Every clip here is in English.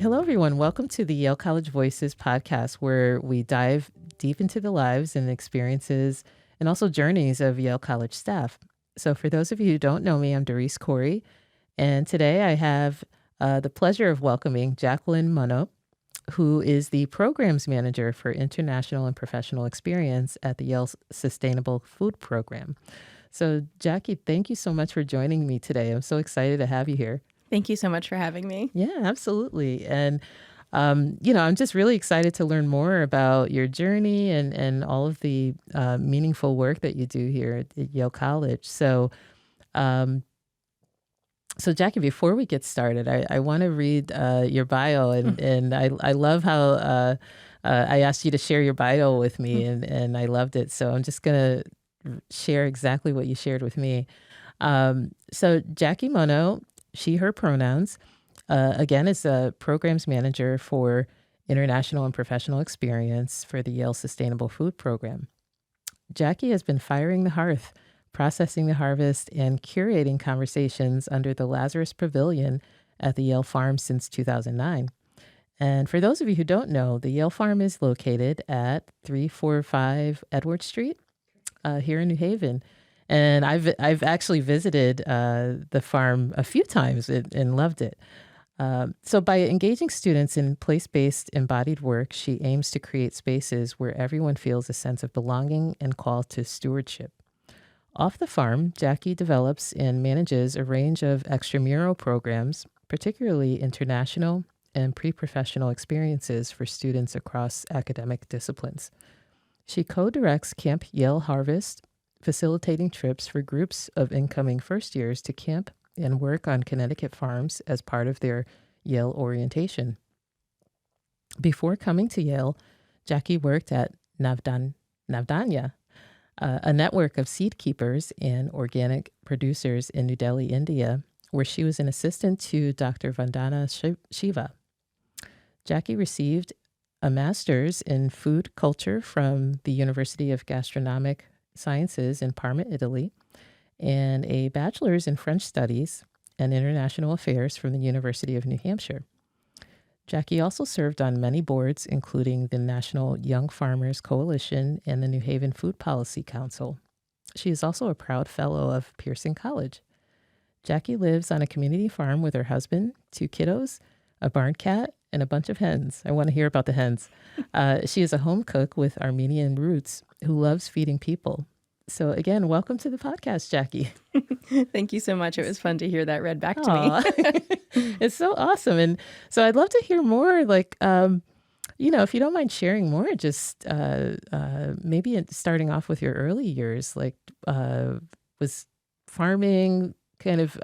Hello, everyone. Welcome to the Yale College Voices podcast, where we dive deep into the lives and experiences and also journeys of Yale College staff. So for those of you who don't know me, I'm Darice Corey, and today I have the pleasure of welcoming Jacquie Munno, who is the programs manager for international and professional experience at the Yale Sustainable Food Program. So Jacquie, thank you so much for joining me today. I'm so excited to have you here. Thank you so much for having me. Yeah, absolutely. And, I'm just really excited to learn more about your journey and all of the meaningful work that you do here at Yale College. So Jacquie, before we get started, I want to read your bio, and I love how I asked you to share your bio with me, and I loved it. So I'm just going to share exactly what you shared with me. So Jacquie Munno, she, her pronouns, again, is a programs manager for international and professional experience for the Yale Sustainable Food Program. Jacquie has been firing the hearth, processing the harvest, and curating conversations under the Lazarus Pavilion at the Yale Farm since 2009. And for those of you who don't know, the Yale Farm is located at 345 Edward Street here in New Haven. And I've actually visited the farm a few times and loved it. So by engaging students in place-based embodied work, she aims to create spaces where everyone feels a sense of belonging and call to stewardship. Off the farm, Jacquie develops and manages a range of extramural programs, particularly international and pre-professional experiences for students across academic disciplines. She co-directs Camp Yale Harvest, facilitating trips for groups of incoming first years to camp and work on Connecticut farms as part of their Yale orientation. Before coming to Yale, Jacquie worked at Navdanya, a network of seed keepers and organic producers in New Delhi, India, where she was an assistant to Dr. Vandana Shiva. Jacquie received a master's in food culture from the University of Gastronomic Sciences in Parma, Italy, and a bachelor's in French Studies and International Affairs from the University of New Hampshire. Jacquie also served on many boards, including the National Young Farmers Coalition and the New Haven Food Policy Council. She is also a proud fellow of Pearson College. Jacquie lives on a community farm with her husband, 2 kiddos, a barn cat, and a bunch of hens. I want to hear about the hens. She is a home cook with Armenian roots who loves feeding people. So again, welcome to the podcast, Jacquie. Thank you so much. It was fun to hear that read back to me. It's so awesome. And so I'd love to hear more, if you don't mind sharing more, just maybe starting off with your early years, was farming kind of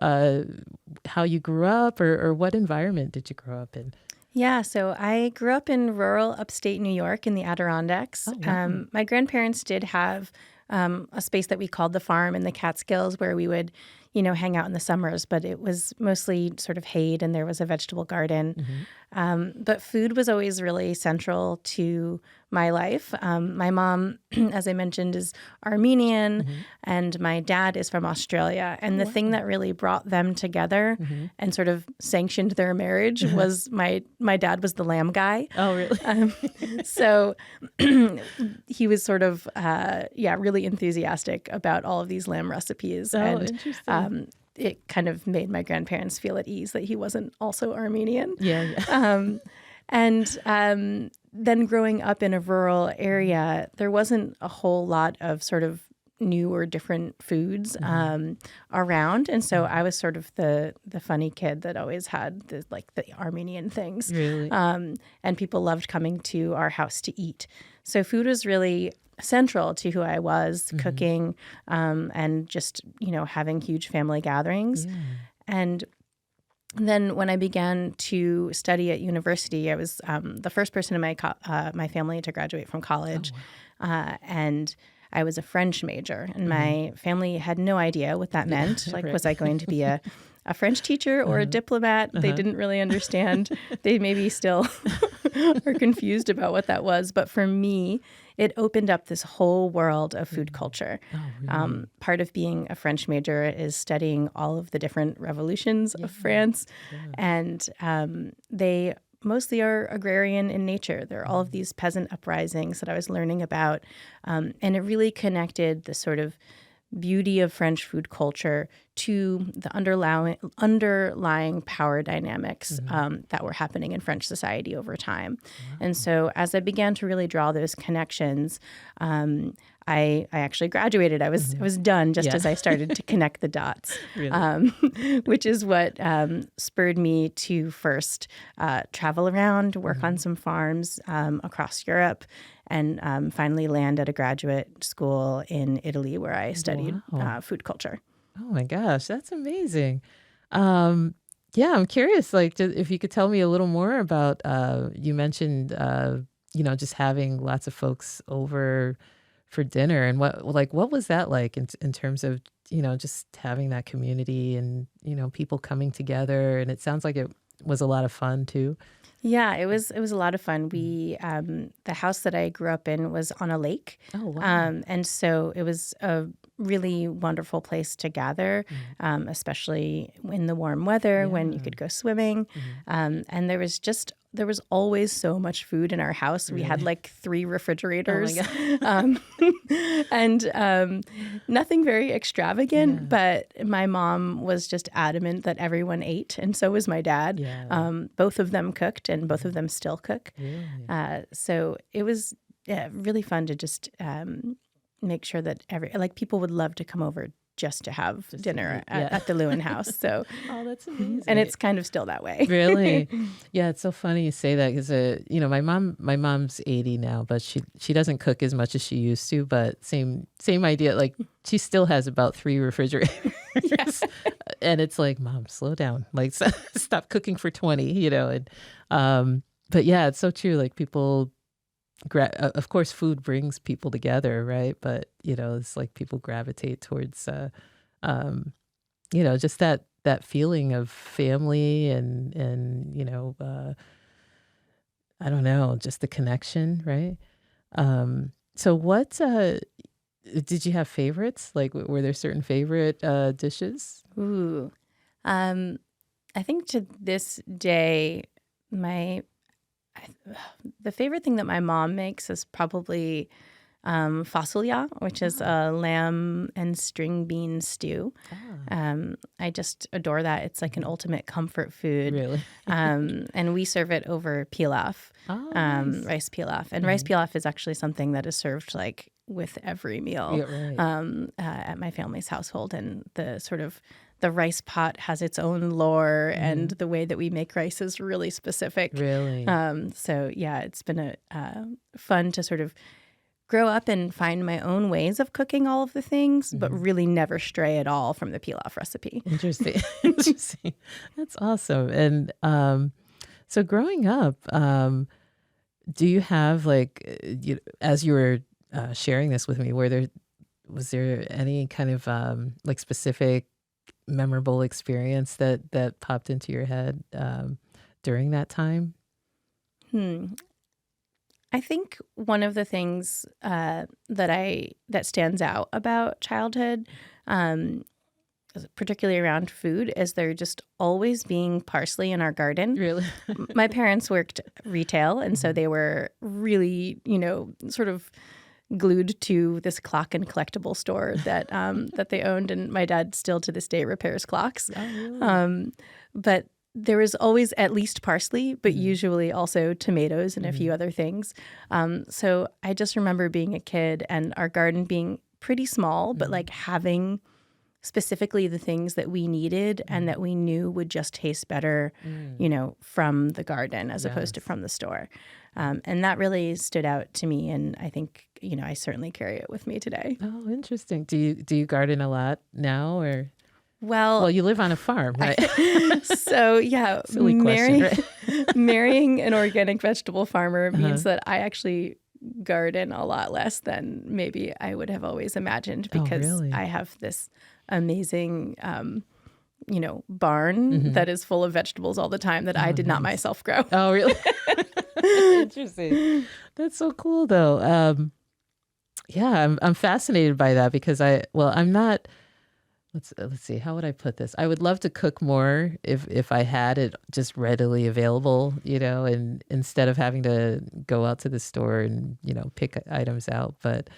how you grew up, or what environment did you grow up in? Yeah, so I grew up in rural upstate New York in the Adirondacks. Oh, wow. My grandparents did have a space that we called the farm in the Catskills where we would, hang out in the summers, but it was mostly sort of hayed and there was a vegetable garden. Mm-hmm. But food was always really central to my life. My mom, as I mentioned, is Armenian, and my dad is from Australia. And the thing that really brought them together and sort of sanctioned their marriage was my dad was the lamb guy. Oh, really? So he was sort of, really enthusiastic about all of these lamb recipes. Oh, and interesting. it kind of made my grandparents feel at ease that he wasn't also Armenian. Yeah. Then growing up in a rural area, there wasn't a whole lot of sort of new or different foods around. And so I was sort of the funny kid that always had the Armenian things. Really? And people loved coming to our house to eat. So food was really central to who I was, cooking, and just, having huge family gatherings. Yeah. And then when I began to study at university, I was the first person in my family to graduate from college. Oh, wow. And I was a French major, and my family had no idea what that meant. Was I going to be a French teacher or a diplomat? They didn't really understand. They maybe still are confused about what that was. But for me, it opened up this whole world of food culture. Oh, really? Part of being a French major is studying all of the different revolutions of France. Yeah. And they mostly are agrarian in nature. There are all of these peasant uprisings that I was learning about. And it really connected the sort of beauty of French food culture to the underlying power dynamics that were happening in French society over time. Wow. And so as I began to really draw those connections, I actually graduated. I was done just as I started to connect the dots, which is what spurred me to first travel around, work on some farms across Europe, and finally land at a graduate school in Italy where I studied food culture. Oh my gosh, that's amazing. Yeah, I'm curious, like, if you could tell me a little more about, you mentioned, just having lots of folks over for dinner, and what was that like in terms of, just having that community and, people coming together, and it sounds like it was a lot of fun too. Yeah, it was a lot of fun. We the house that I grew up in was on a lake. Oh, wow. And so it was a really wonderful place to gather, especially in the warm weather when you could go swimming. And there was always so much food in our house. We had like 3 refrigerators, and nothing very extravagant, but my mom was just adamant that everyone ate, and so was my dad. Both of them cooked, and both of them still cook. So it was really fun to just make sure that people would love to come over just to have dinner at the Lewin house. So, oh, that's amazing. And it's kind of still that way. Really? Yeah, it's so funny you say that because my mom's 80 now, but she doesn't cook as much as she used to. But same idea. Like, she still has about 3 refrigerators, and it's like, Mom, slow down. Like, stop cooking for 20. And but yeah, it's so true. Like, people. Of course, food brings people together, right? But it's like people gravitate towards, just that feeling of family and I don't know, just the connection, right? So, what did you have favorites? Like, were there certain favorite dishes? Ooh, I think to this day, the favorite thing that my mom makes is probably fasulia, which is a lamb and string bean stew. I just adore that. It's like an ultimate comfort food. Really? And we serve it over pilaf, Nice. rice pilaf. And rice pilaf is actually something that is served like with every meal at my family's household. And the rice pot has its own lore, and the way that we make rice is really specific. Really? So yeah, it's been fun to sort of grow up and find my own ways of cooking all of the things, but really never stray at all from the pilaf recipe. Interesting. Interesting. That's awesome. And so growing up, do you have as you were sharing this with me, was there any kind of specific memorable experience that popped into your head during that time? I think one of the things that stands out about childhood, particularly around food, is there just always being parsley in our garden. Really? My parents worked retail, and so they were really, sort of glued to this clock and collectible store that they owned, and my dad still to this day repairs clocks. Oh, really? But there was always at least parsley, but usually also tomatoes and a few other things. So I just remember being a kid and our garden being pretty small, but like having specifically the things that we needed and that we knew would just taste better, from the garden as opposed to from the store. And that really stood out to me. And I think, I certainly carry it with me today. Oh, interesting. Do you garden a lot now, or? Well, you live on a farm, right? So yeah, Silly question, right? Marrying an organic vegetable farmer means that I actually garden a lot less than maybe I would have always imagined, because I have this amazing, barn that is full of vegetables all the time that I did not myself grow. Oh, really? Interesting. That's so cool, though. I'm fascinated by that because I'm not let's see, how would I put this? I would love to cook more if I had it just readily available, and instead of having to go out to the store and, pick items out. But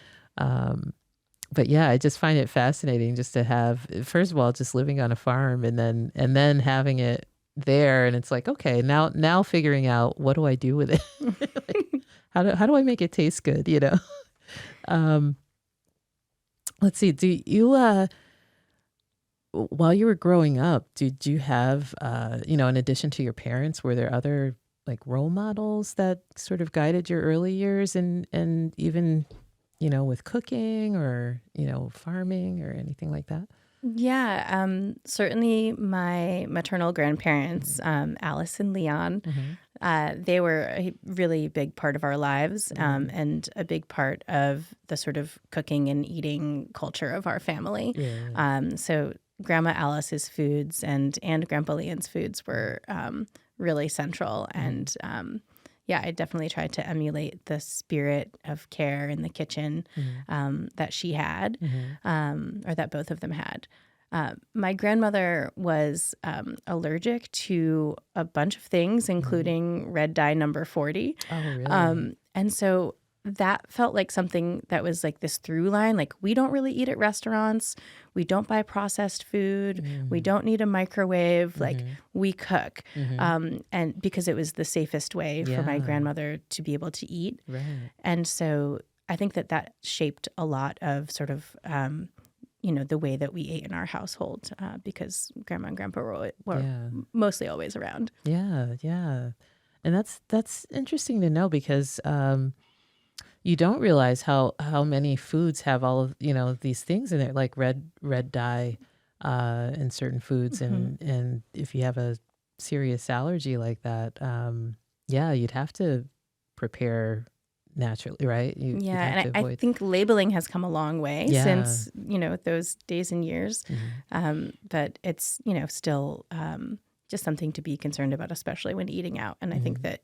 yeah, I just find it fascinating just to have, first of all, just living on a farm and then having it there. And it's like, okay, now figuring out, what do I do with it? Like, how do I make it taste good? Let's see. Do you, while you were growing up, did you have, in addition to your parents, were there other like role models that sort of guided your early years and even, with cooking or, farming or anything like that? Yeah, certainly my maternal grandparents, Alice and Leon, they were a really big part of our lives, and a big part of the sort of cooking and eating culture of our family. Yeah. So Grandma Alice's foods and Grandpa Leon's foods were really central. And yeah, I definitely tried to emulate the spirit of care in the kitchen that she had, or that both of them had. My grandmother was allergic to a bunch of things, including red dye number 40. Oh, really? And so that felt like something that was like this through line. Like, we don't really eat at restaurants. We don't buy processed food. We don't need a microwave. Like, we cook. And because it was the safest way for my grandmother to be able to eat. Right. And so I think that shaped a lot of sort of, the way that we ate in our household, because Grandma and Grandpa were mostly always around. Yeah, yeah. And that's interesting to know because you don't realize how many foods have all of, these things in it, like red dye in certain foods. And if you have a serious allergy like that, you'd have to prepare naturally, right? And I think labeling has come a long way since, those days and years. But it's, still just something to be concerned about, especially when eating out. And I think that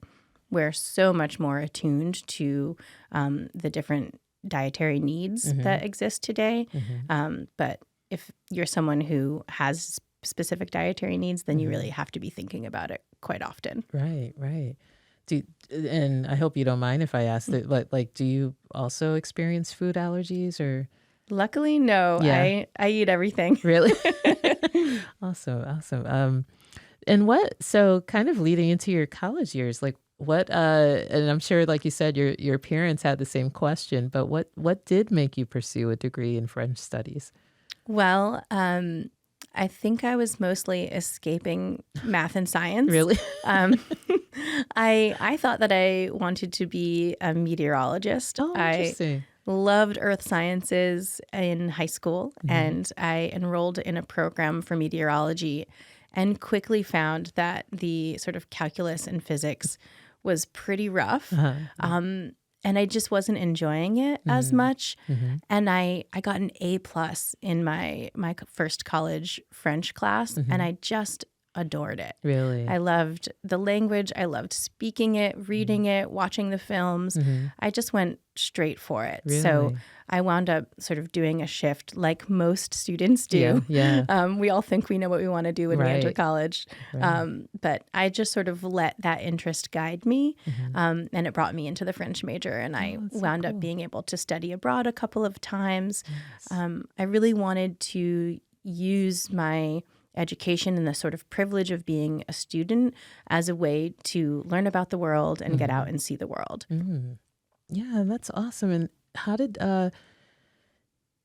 we're so much more attuned to the different dietary needs that exist today. But if you're someone who has specific dietary needs, then you really have to be thinking about it quite often. Right, right. And I hope you don't mind if I ask that, but like, do you also experience food allergies or? Luckily, no. Yeah. I eat everything. Really? Awesome. And so kind of leading into your college years, like what, and I'm sure, like you said, your parents had the same question, but what did make you pursue a degree in French studies? Well, I think I was mostly escaping math and science. Really? I thought that I wanted to be a meteorologist. Oh, interesting. I loved earth sciences in high school, and I enrolled in a program for meteorology and quickly found that the sort of calculus and physics was pretty rough. And I just wasn't enjoying it as much. And I got an A+ in my first college French class, and I just adored it. Really? I loved the language. I loved speaking it, reading it, watching the films. I just went straight for it. Really? So I wound up sort of doing a shift like most students do. Yeah. We all think we know what we want to do when we enter college. Right. But I just sort of let that interest guide me. And it brought me into the French major. And I wound up being able to study abroad a couple of times. Nice. I really wanted to use my education and the sort of privilege of being a student as a way to learn about the world and get out and see the world. Yeah, that's awesome. And how did,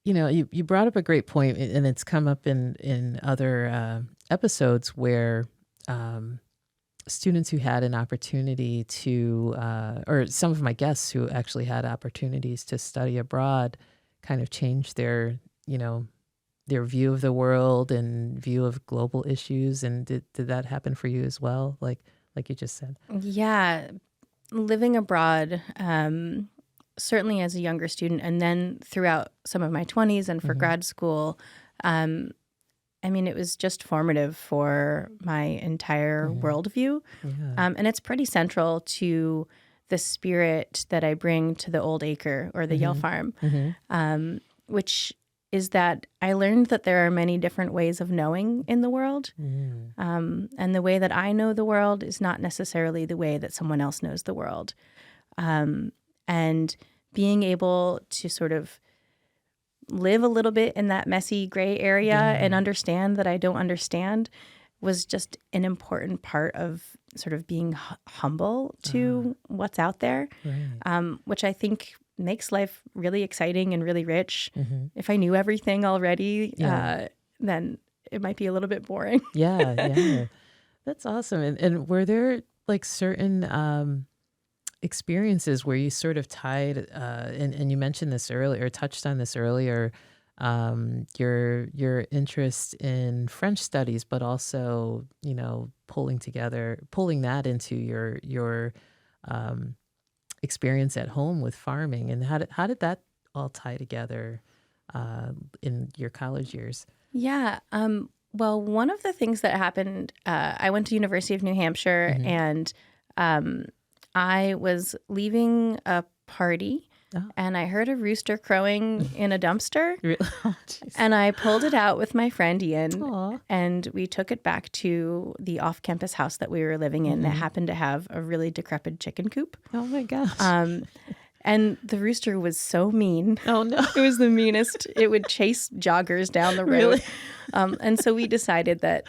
you brought up a great point, and it's come up in other episodes where students who had an opportunity to, or some of my guests who actually had opportunities to study abroad kind of changed their view of the world and view of global issues. And did that happen for you as well? Like you just said. Yeah. Living abroad, certainly as a younger student, and then throughout some of my 20s and for grad school, it was just formative for my entire worldview. Yeah. And it's pretty central to the spirit that I bring to the Old Acre or the Yale Farm, which is that I learned that there are many different ways of knowing in the world. And the way that I know the world is not necessarily the way that someone else knows the world. And being able to sort of live a little bit in that messy gray area and understand that I don't understand was just an important part of sort of being humble to what's out there, which I think makes life really exciting and really rich. If I knew everything already, then it might be a little bit boring. Yeah. That's awesome. And were there like certain experiences where you sort of tied, and you mentioned this earlier, or touched on this earlier, your interest in French studies, but also, pulling that into your experience at home with farming, and how did that all tie together in your college years? Yeah. Well, one of the things that happened, I went to University of New Hampshire, and I was leaving a party, and I heard a rooster crowing in a dumpster. And I pulled it out with my friend Ian, and we took it back to the off-campus house that we were living in that happened to have a really decrepit chicken coop. Oh my gosh. And the rooster was so mean. Oh no. It was the meanest. It would chase joggers down the road. Really? And so we decided that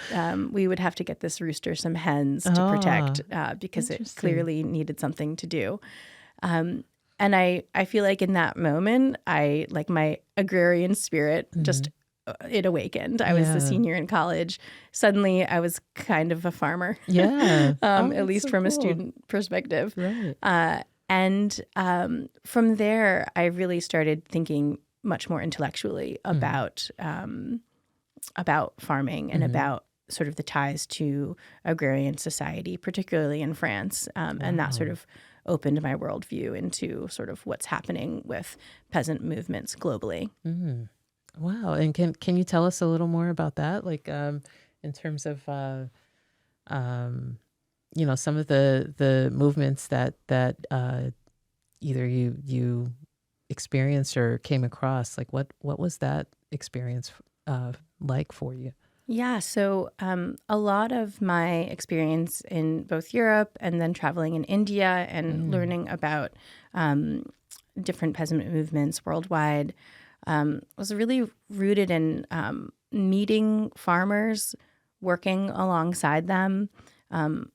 we would have to get this rooster some hens to protect because it clearly needed something to do. And I feel like in that moment, my agrarian spirit just it awakened. I was a senior in college. Suddenly, I was kind of a farmer. Yeah. At least from a student perspective. Right. And from there, I really started thinking much more intellectually about farming and about sort of the ties to agrarian society, particularly in France. And that sort of opened my worldview into sort of what's happening with peasant movements globally. Wow. And can you tell us a little more about that? Like in terms of some of the movements that either you experienced or came across. Like what was that experience like for you? Yeah, so a lot of my experience in both Europe and then traveling in India and learning about different peasant movements worldwide was really rooted in meeting farmers, working alongside them,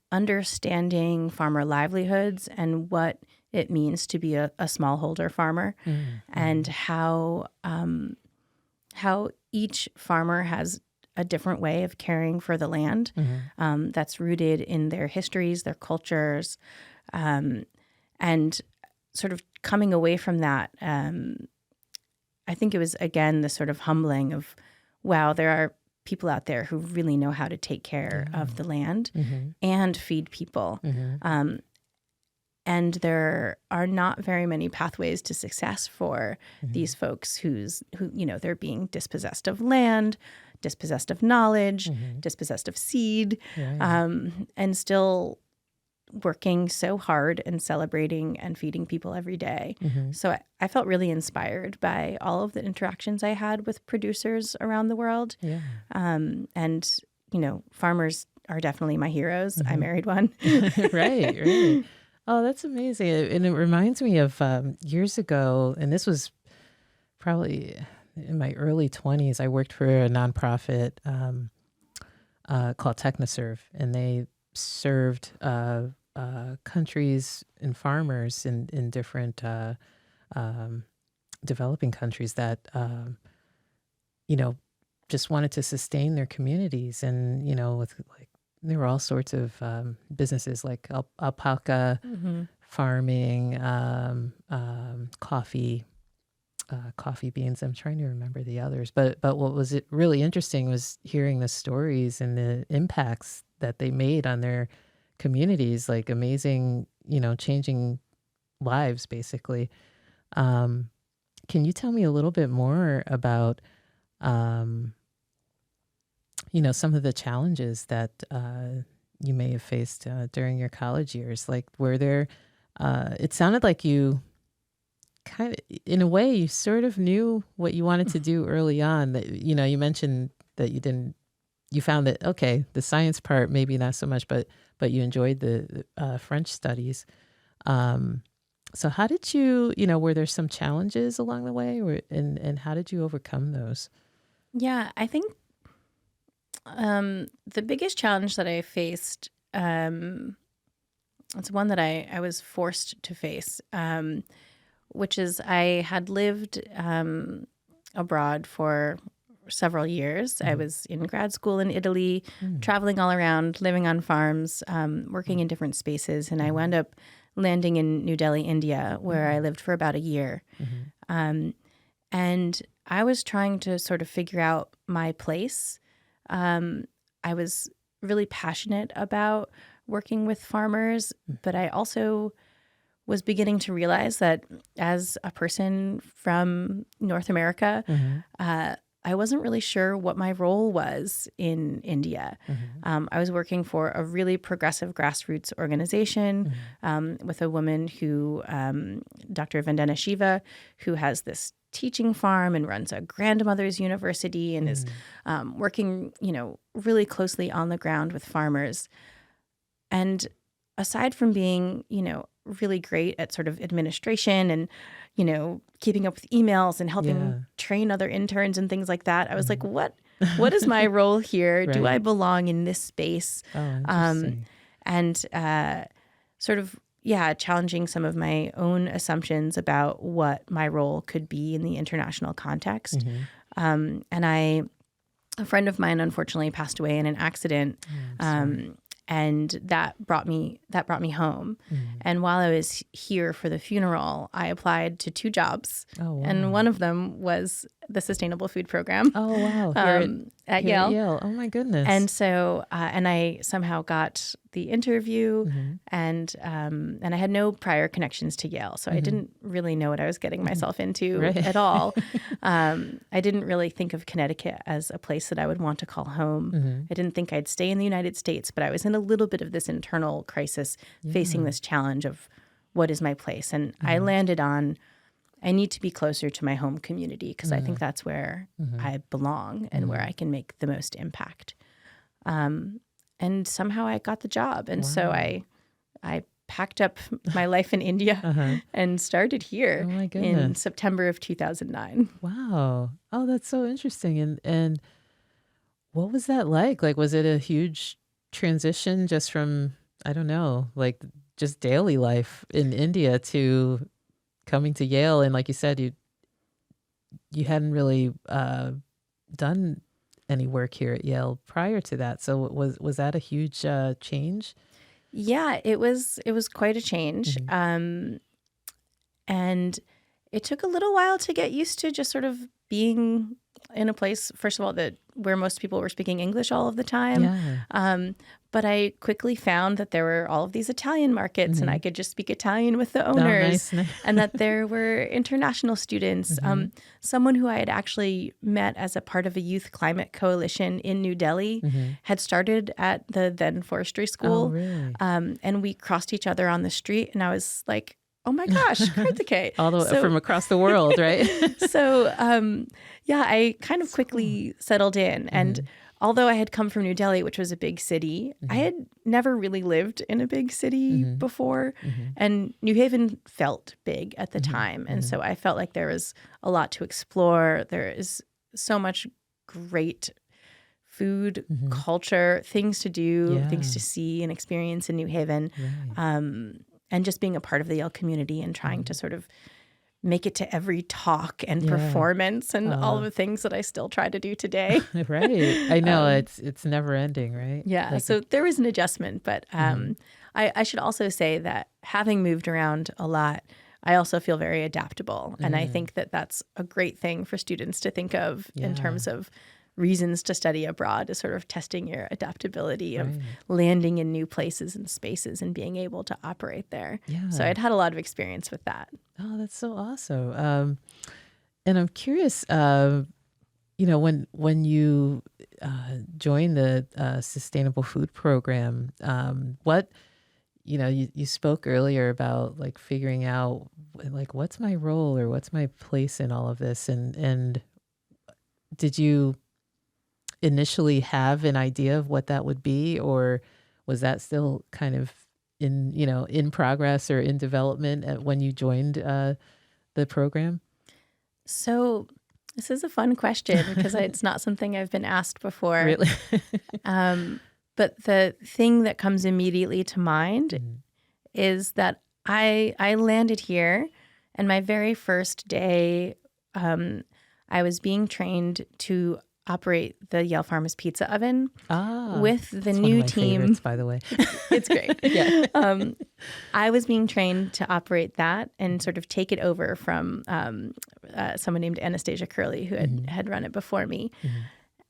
understanding farmer livelihoods and what it means to be a smallholder farmer, and how each farmer has a different way of caring for the land that's rooted in their histories, their cultures, and sort of coming away from that. I think it was, again, the sort of humbling of, wow, there are people out there who really know how to take care of the land and feed people. And there are not very many pathways to success for these folks who they're being dispossessed of land, dispossessed of knowledge, dispossessed of seed, and still working so hard and celebrating and feeding people every day. So I felt really inspired by all of the interactions I had with producers around the world. And, farmers are definitely my heroes. I married one. Right. Oh, that's amazing. And it reminds me of years ago, and this was probably in my early 20s, I worked for a nonprofit called TechnoServe, and they served countries and farmers in different developing countries that, just wanted to sustain their communities. And, with there were all sorts of businesses like alpaca farming, coffee beans. I'm trying to remember the others, but what was really interesting was hearing the stories and the impacts that they made on their communities, like amazing, changing lives, basically. Can you tell me a little bit more about, some of the challenges that you may have faced during your college years? Like, were there, it sounded like you kind of, in a way, you sort of knew what you wanted to do early on. That, you mentioned that you found that, okay, the science part, maybe not so much, but you enjoyed the French studies. So how did you, were there some challenges along the way, and how did you overcome those? Yeah, I think the biggest challenge that I faced, it's one that I was forced to face, which is I had lived abroad for several years. I was in grad school in Italy, traveling all around, living on farms, working in different spaces, and I wound up landing in New Delhi, India, where I lived for about a year. And I was trying to sort of figure out my place. I was really passionate about working with farmers, but I also was beginning to realize that as a person from North America, I wasn't really sure what my role was in India. I was working for a really progressive grassroots organization with a woman who, Dr. Vandana Shiva, who has this teaching farm and runs a grandmother's university and is working, really closely on the ground with farmers. And aside from being, really great at sort of administration and, keeping up with emails and helping train other interns and things like that, I was like, what is my role here? Right. Do I belong in this space? Oh, interesting. And sort of, challenging some of my own assumptions about what my role could be in the international context. And a friend of mine unfortunately passed away in an accident. And that brought me home. And while I was here for the funeral, I applied to 2 jobs. Oh, wow. And one of them was the Sustainable Food Program. Oh, wow. At Yale. At Yale. Oh, my goodness. And so, and I somehow got the interview, and I had no prior connections to Yale, so I didn't really know what I was getting myself into at all. I didn't really think of Connecticut as a place that I would want to call home. I didn't think I'd stay in the United States, but I was in a little bit of this internal crisis, facing this challenge of what is my place. And I landed on, I need to be closer to my home community because I think that's where I belong and where I can make the most impact. And somehow I got the job. And so I packed up my life in India and started here in September of 2009. Wow. Oh, that's so interesting. And what was that like? Like, was it a huge transition just from, I don't know, like just daily life in India to coming to Yale? And like you said, you hadn't really done any work here at Yale prior to that. So was that a huge change? Yeah, it was quite a change. And it took a little while to get used to just sort of being in a place, first of all, where most people were speaking English all of the time. Yeah. But I quickly found that there were all of these Italian markets and I could just speak Italian with the owners. Nice. And that there were international students. Someone who I had actually met as a part of a youth climate coalition in New Delhi had started at the then forestry school. Oh, really? And we crossed each other on the street and I was like, oh my gosh, Karthikeya. All the way from across the world, right? So, I kind of quickly settled in. And although I had come from New Delhi, which was a big city, I had never really lived in a big city before. And New Haven felt big at the time. And so I felt like there was a lot to explore. There is so much great food, culture, things to do, things to see and experience in New Haven. Right. And just being a part of the Yale community and trying to sort of make it to every talk and performance and all of the things that I still try to do today. Right. I know it's never ending, right? Yeah. So there was an adjustment, but I should also say that having moved around a lot, I also feel very adaptable. And I think that that's a great thing for students to think of in terms of reasons to study abroad, is sort of testing your adaptability of landing in new places and spaces and being able to operate there. Yeah. So I'd had a lot of experience with that. Oh, that's so awesome. And I'm curious, when you joined the Sustainable Food Program, what you spoke earlier about like figuring out like what's my role or what's my place in all of this, and did you initially have an idea of what that would be, or was that still kind of in progress or in development when you joined the program? So this is a fun question because it's not something I've been asked before. Really? But the thing that comes immediately to mind is that I landed here, and my very first day, I was being trained to operate the Yale Farm's pizza oven with the new one of my team. Favorites, by the way. It's great. Yeah. I was being trained to operate that and sort of take it over from someone named Anastasia Curley, who had run it before me.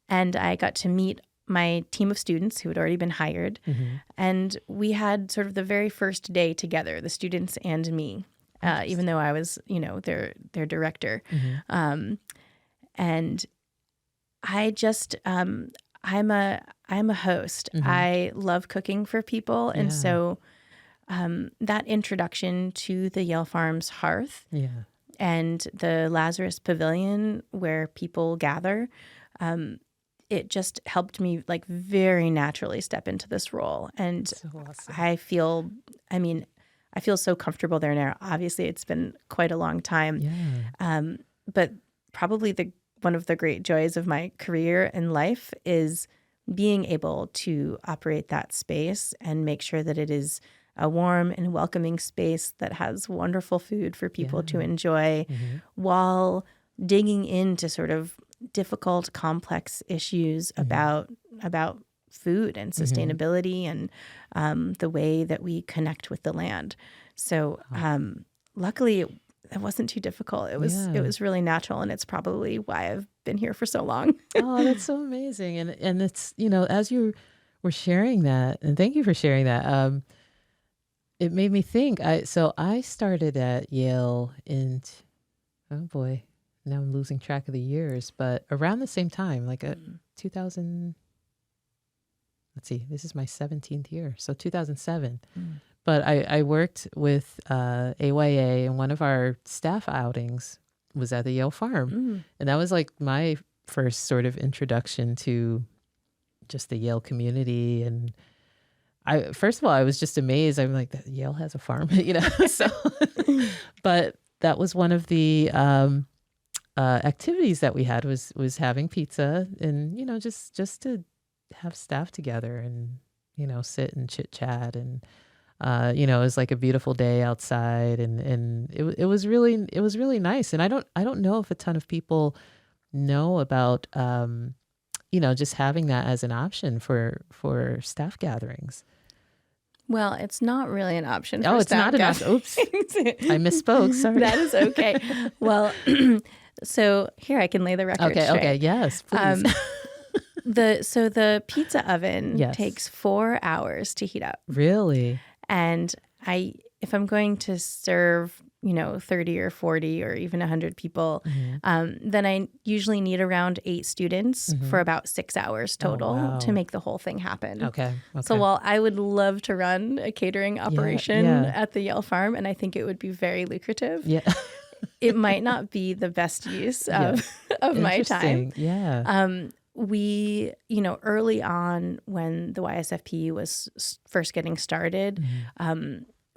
And I got to meet my team of students who had already been hired. And we had sort of the very first day together, the students and me, even though I was, their director. And I just, I'm a host. I love cooking for people. And so that introduction to the Yale Farm's hearth and the Lazarus Pavilion where people gather, it just helped me like very naturally step into this role. And So awesome. I feel so comfortable there now. Obviously, it's been quite a long time. But probably one of the great joys of my career and life is being able to operate that space and make sure that it is a warm and welcoming space that has wonderful food for people to enjoy while digging into sort of difficult, complex issues about food and sustainability and the way that we connect with the land. So luckily, it wasn't too difficult. It was really natural, and it's probably why I've been here for so long. Oh, that's so amazing. And it's, as you were sharing that, and thank you for sharing that, it made me think. I started at Yale in, oh boy, now I'm losing track of the years, but around the same time, like 2000, let's see, this is my 17th year, so 2007. But I worked with AYA, and one of our staff outings was at the Yale Farm. And that was like my first sort of introduction to just the Yale community. And first of all, I was just amazed. I'm like, Yale has a farm, so. But that was one of the activities that we had was having pizza and, just to have staff together and, sit and chit chat and, it was like a beautiful day outside, and it was really nice. And I don't know if a ton of people know about, just having that as an option for staff gatherings. Well, it's not really an option. Oh, it's not an option. Oops, I misspoke. Sorry. That is okay. Well, so here I can lay the record straight. Okay. Yes, please. The pizza oven takes 4 hours to heat up. Really? And if I'm going to serve, 30 or 40 or even 100 people, then I usually need around 8 students for about 6 hours total to make the whole thing happen. Okay. So while I would love to run a catering operation at the Yale Farm, and I think it would be very lucrative, it might not be the best use of my time. Yeah. We, early on when the YSFP was first getting started,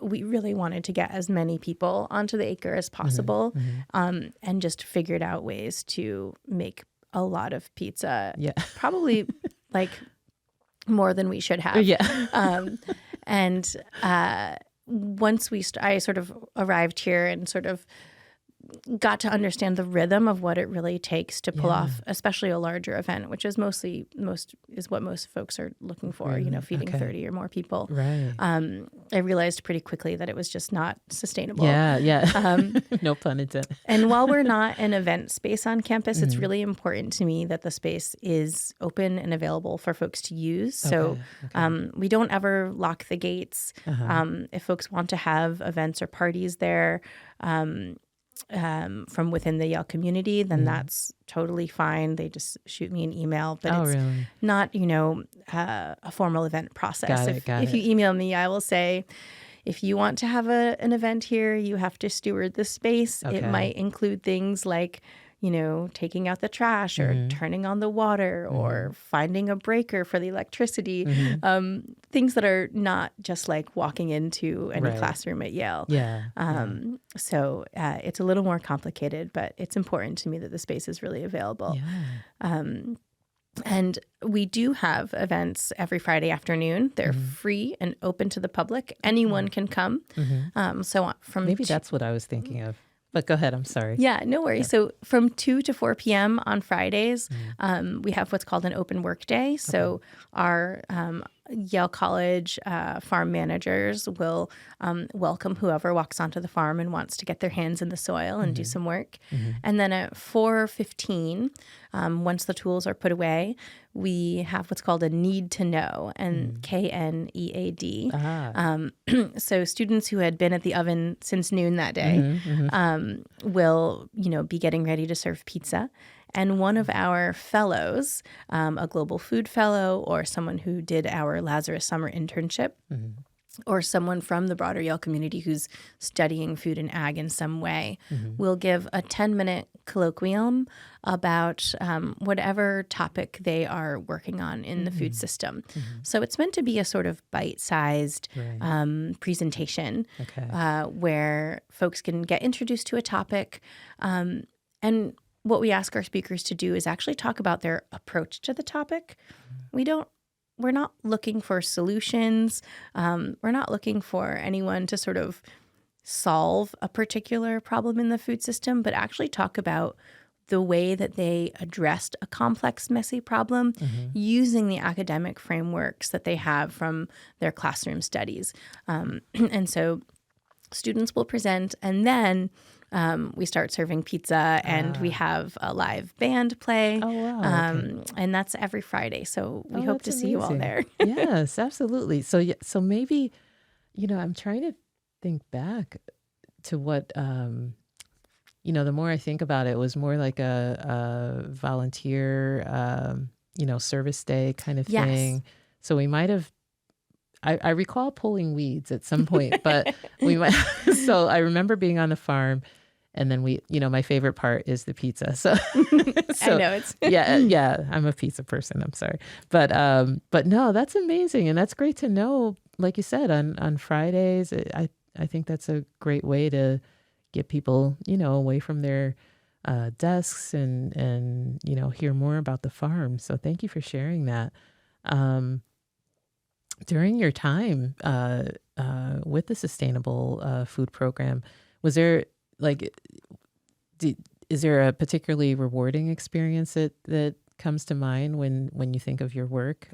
we really wanted to get as many people onto the acre as possible, and just figured out ways to make a lot of pizza, probably like more than we should have. And once I sort of arrived here and sort of got to understand the rhythm of what it really takes to pull off, especially a larger event, which is what most folks are looking for, feeding 30 or more people. Right. I realized pretty quickly that it was just not sustainable. No pun intended. And while we're not an event space on campus, it's really important to me that the space is open and available for folks to use. So we don't ever lock the gates. If folks want to have events or parties there, from within the Yale community, then that's totally fine. They just shoot me an email, but it's really? not, a formal event process. Got If it. you email me, I will say, if you want to have an event here, you have to steward the space. Okay. It might include things like, taking out the trash or turning on the water or finding a breaker for the electricity, things that are not just like walking into any classroom at Yale. Yeah. So it's a little more complicated, but it's important to me that the space is really available. Yeah. And we do have events every Friday afternoon. They're free and open to the public. Anyone can come. So from Maybe that's what I was thinking of. But go ahead. I'm sorry. Yeah, no worries. So from 2 to 4 p.m. on Fridays, we have what's called an open work day. So our Yale College farm managers will welcome whoever walks onto the farm and wants to get their hands in the soil and do some work. And then at 4:15, once the tools are put away, we have what's called a need to know, and KNEAD. So students who had been at the oven since noon that day will, be getting ready to serve pizza. And one of our fellows, a global food fellow or someone who did our Lazarus summer internship, or someone from the broader Yale community who's studying food and ag in some way, will give a 10-minute colloquium about whatever topic they are working on in the food system. So it's meant to be a sort of bite-sized presentation where folks can get introduced to a topic. And what we ask our speakers to do is actually talk about their approach to the topic. We're not looking for solutions. We're not looking for anyone to sort of solve a particular problem in the food system, but actually talk about the way that they addressed a complex, messy problem using the academic frameworks that they have from their classroom studies. And so students will present, and then we start serving pizza, and we have a live band play. Oh, wow. And that's every Friday. So we hope to see you all there. Yes, absolutely. So maybe, I'm trying to think back to what, the more I think about it, it was more like a volunteer, service day kind of thing. So we might have, I recall pulling weeds at some point, but we might, so I remember being on the farm. And then my favorite part is the pizza. So I know it's yeah, I'm a pizza person. I'm sorry, but no, that's amazing, and that's great to know. Like you said, on Fridays, I think that's a great way to get people away from their desks and hear more about the farm. So thank you for sharing that. During your time with the Sustainable Food Program, was there is there a particularly rewarding experience that comes to mind when you think of your work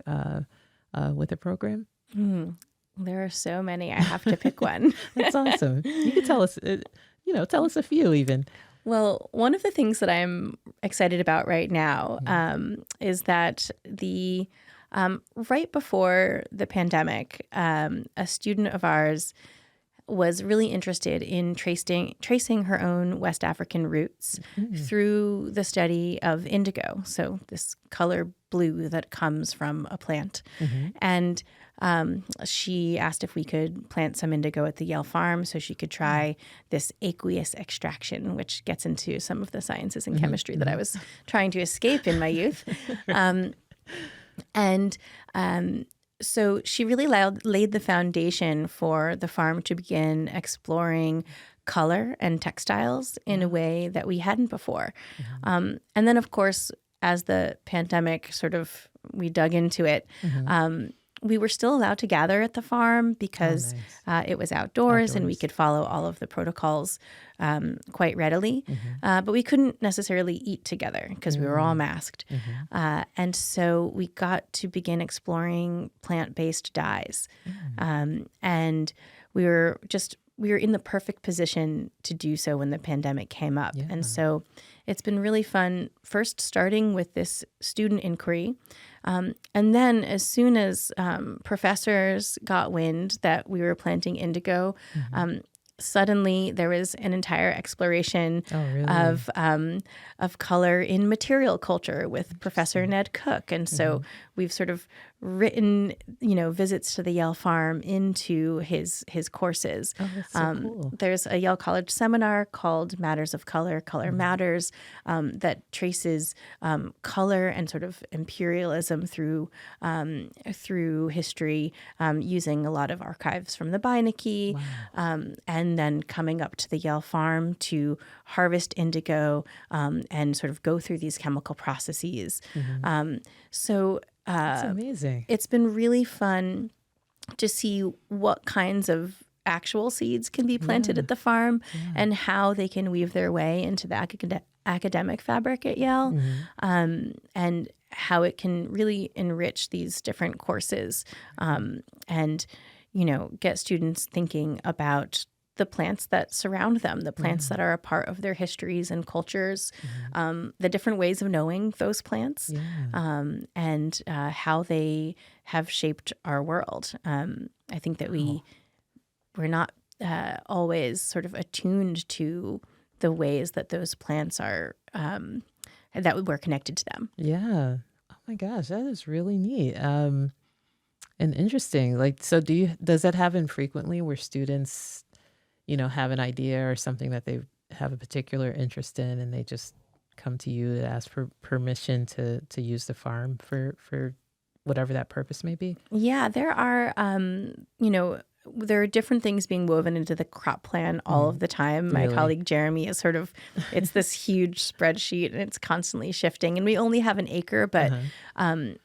with the program? There are so many. I have to pick one. That's awesome. You could tell us, tell us a few even. Well, one of the things that I'm excited about right now is that right before the pandemic, a student of ours was really interested in tracing her own West African roots through the study of indigo. So this color blue that comes from a plant. And she asked if we could plant some indigo at the Yale Farm so she could try this aqueous extraction, which gets into some of the sciences and chemistry that I was trying to escape in my youth. So she really laid the foundation for the farm to begin exploring color and textiles in a way that we hadn't before. And then, of course, as the pandemic we dug into it, we were still allowed to gather at the farm because it was outdoors and we could follow all of the protocols quite readily. But we couldn't necessarily eat together because we were all masked. And so we got to begin exploring plant-based dyes. And we were in the perfect position to do so when the pandemic came up. And so it's been really fun, first starting with this student inquiry. And then as soon as professors got wind that we were planting indigo, suddenly there was an entire exploration Oh, really? of color in material culture with Professor Ned Cook. And so we've sort of written, visits to the Yale Farm into his courses. Oh, that's so cool. There's a Yale College seminar called Matters of Color, Color Matters, that traces color and sort of imperialism through history, using a lot of archives from the Beinecke, and then coming up to the Yale Farm to harvest indigo and sort of go through these chemical processes. That's amazing. It's been really fun to see what kinds of actual seeds can be planted at the farm and how they can weave their way into the academic fabric at Yale, and how it can really enrich these different courses, and get students thinking about the plants that surround them, the plants that are a part of their histories and cultures, the different ways of knowing those plants, and how they have shaped our world. I think that we're not always sort of attuned to the ways that those plants are, that we're connected to them. Yeah. Oh my gosh, that is really neat. And interesting. Like, so does that happen frequently where students, have an idea or something that they have a particular interest in, and they just come to you to ask for permission to use the farm for whatever that purpose may be? Yeah, there are, there are different things being woven into the crop plan all of the time. My colleague Jeremy is it's this huge spreadsheet, and it's constantly shifting. And we only have an acre, but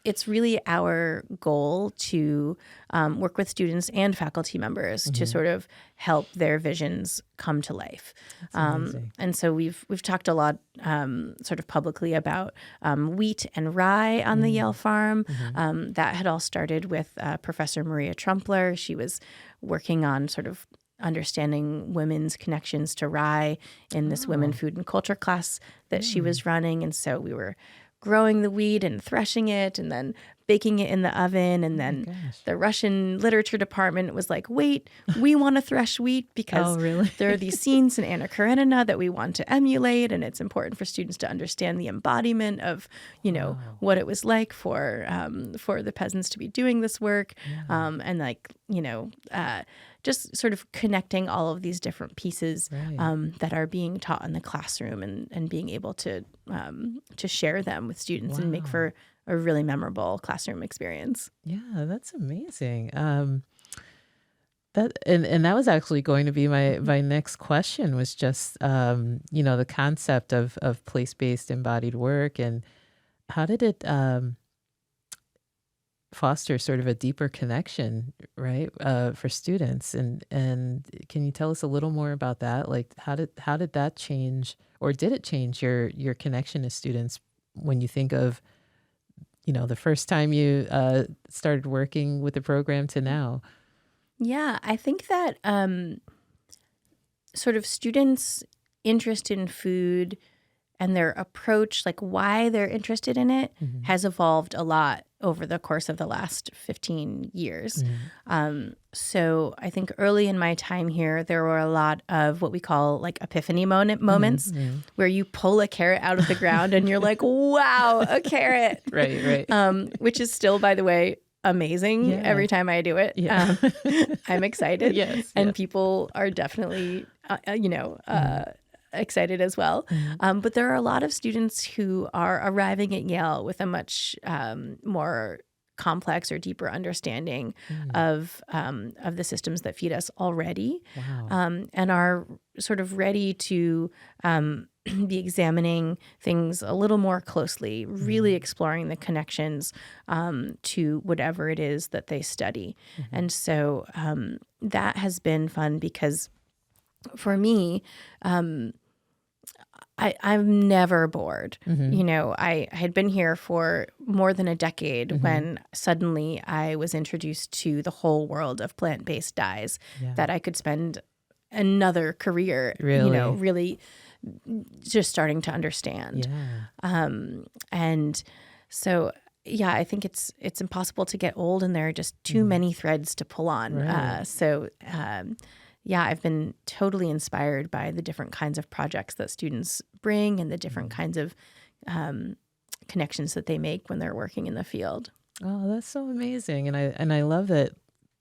it's really our goal to work with students and faculty members to sort of help their visions come to life. And so we've talked a lot sort of publicly about wheat and rye on the Yale Farm. That had all started with Professor Maria Trumpler. She was working on sort of understanding women's connections to rye in this women, food, and culture class that she was running. And so we were growing the wheat and threshing it and then baking it in the oven. And then the Russian literature department was like, wait, we want to thresh wheat because there are these scenes in Anna Karenina that we want to emulate. And it's important for students to understand the embodiment of, what it was like for the peasants to be doing this work. And just sort of connecting all of these different pieces that are being taught in the classroom and being able to share them with students and make for a really memorable classroom experience. Yeah, that's amazing. That was actually going to be my next question, was just the concept of place-based embodied work, and how did it foster sort of a deeper connection, right, for students, and can you tell us a little more about that? Like, how did that change, or did it change your connection to students when you think of the first time you started working with the program to now? Yeah, I think that sort of students' interest in food and their approach, like why they're interested in it, has evolved a lot over the course of the last 15 years. So I think early in my time here, there were a lot of what we call like epiphany moments where you pull a carrot out of the ground and you're like, wow, a carrot. Right. Which is still, by the way, amazing every time I do it. Yeah. I'm excited. And people are definitely, excited as well. But there are a lot of students who are arriving at Yale with a much more complex or deeper understanding of the systems that feed us already, and are sort of ready to be examining things a little more closely, really exploring the connections to whatever it is that they study. And so that has been fun because for me, I'm never bored. I had been here for more than a decade when suddenly I was introduced to the whole world of plant-based dyes that I could spend another career, really just starting to understand. And so, I think it's impossible to get old, and there are just too many threads to pull on. I've been totally inspired by the different kinds of projects that students bring and the different kinds of connections that they make when they're working in the field. Oh, that's so amazing. And I love that,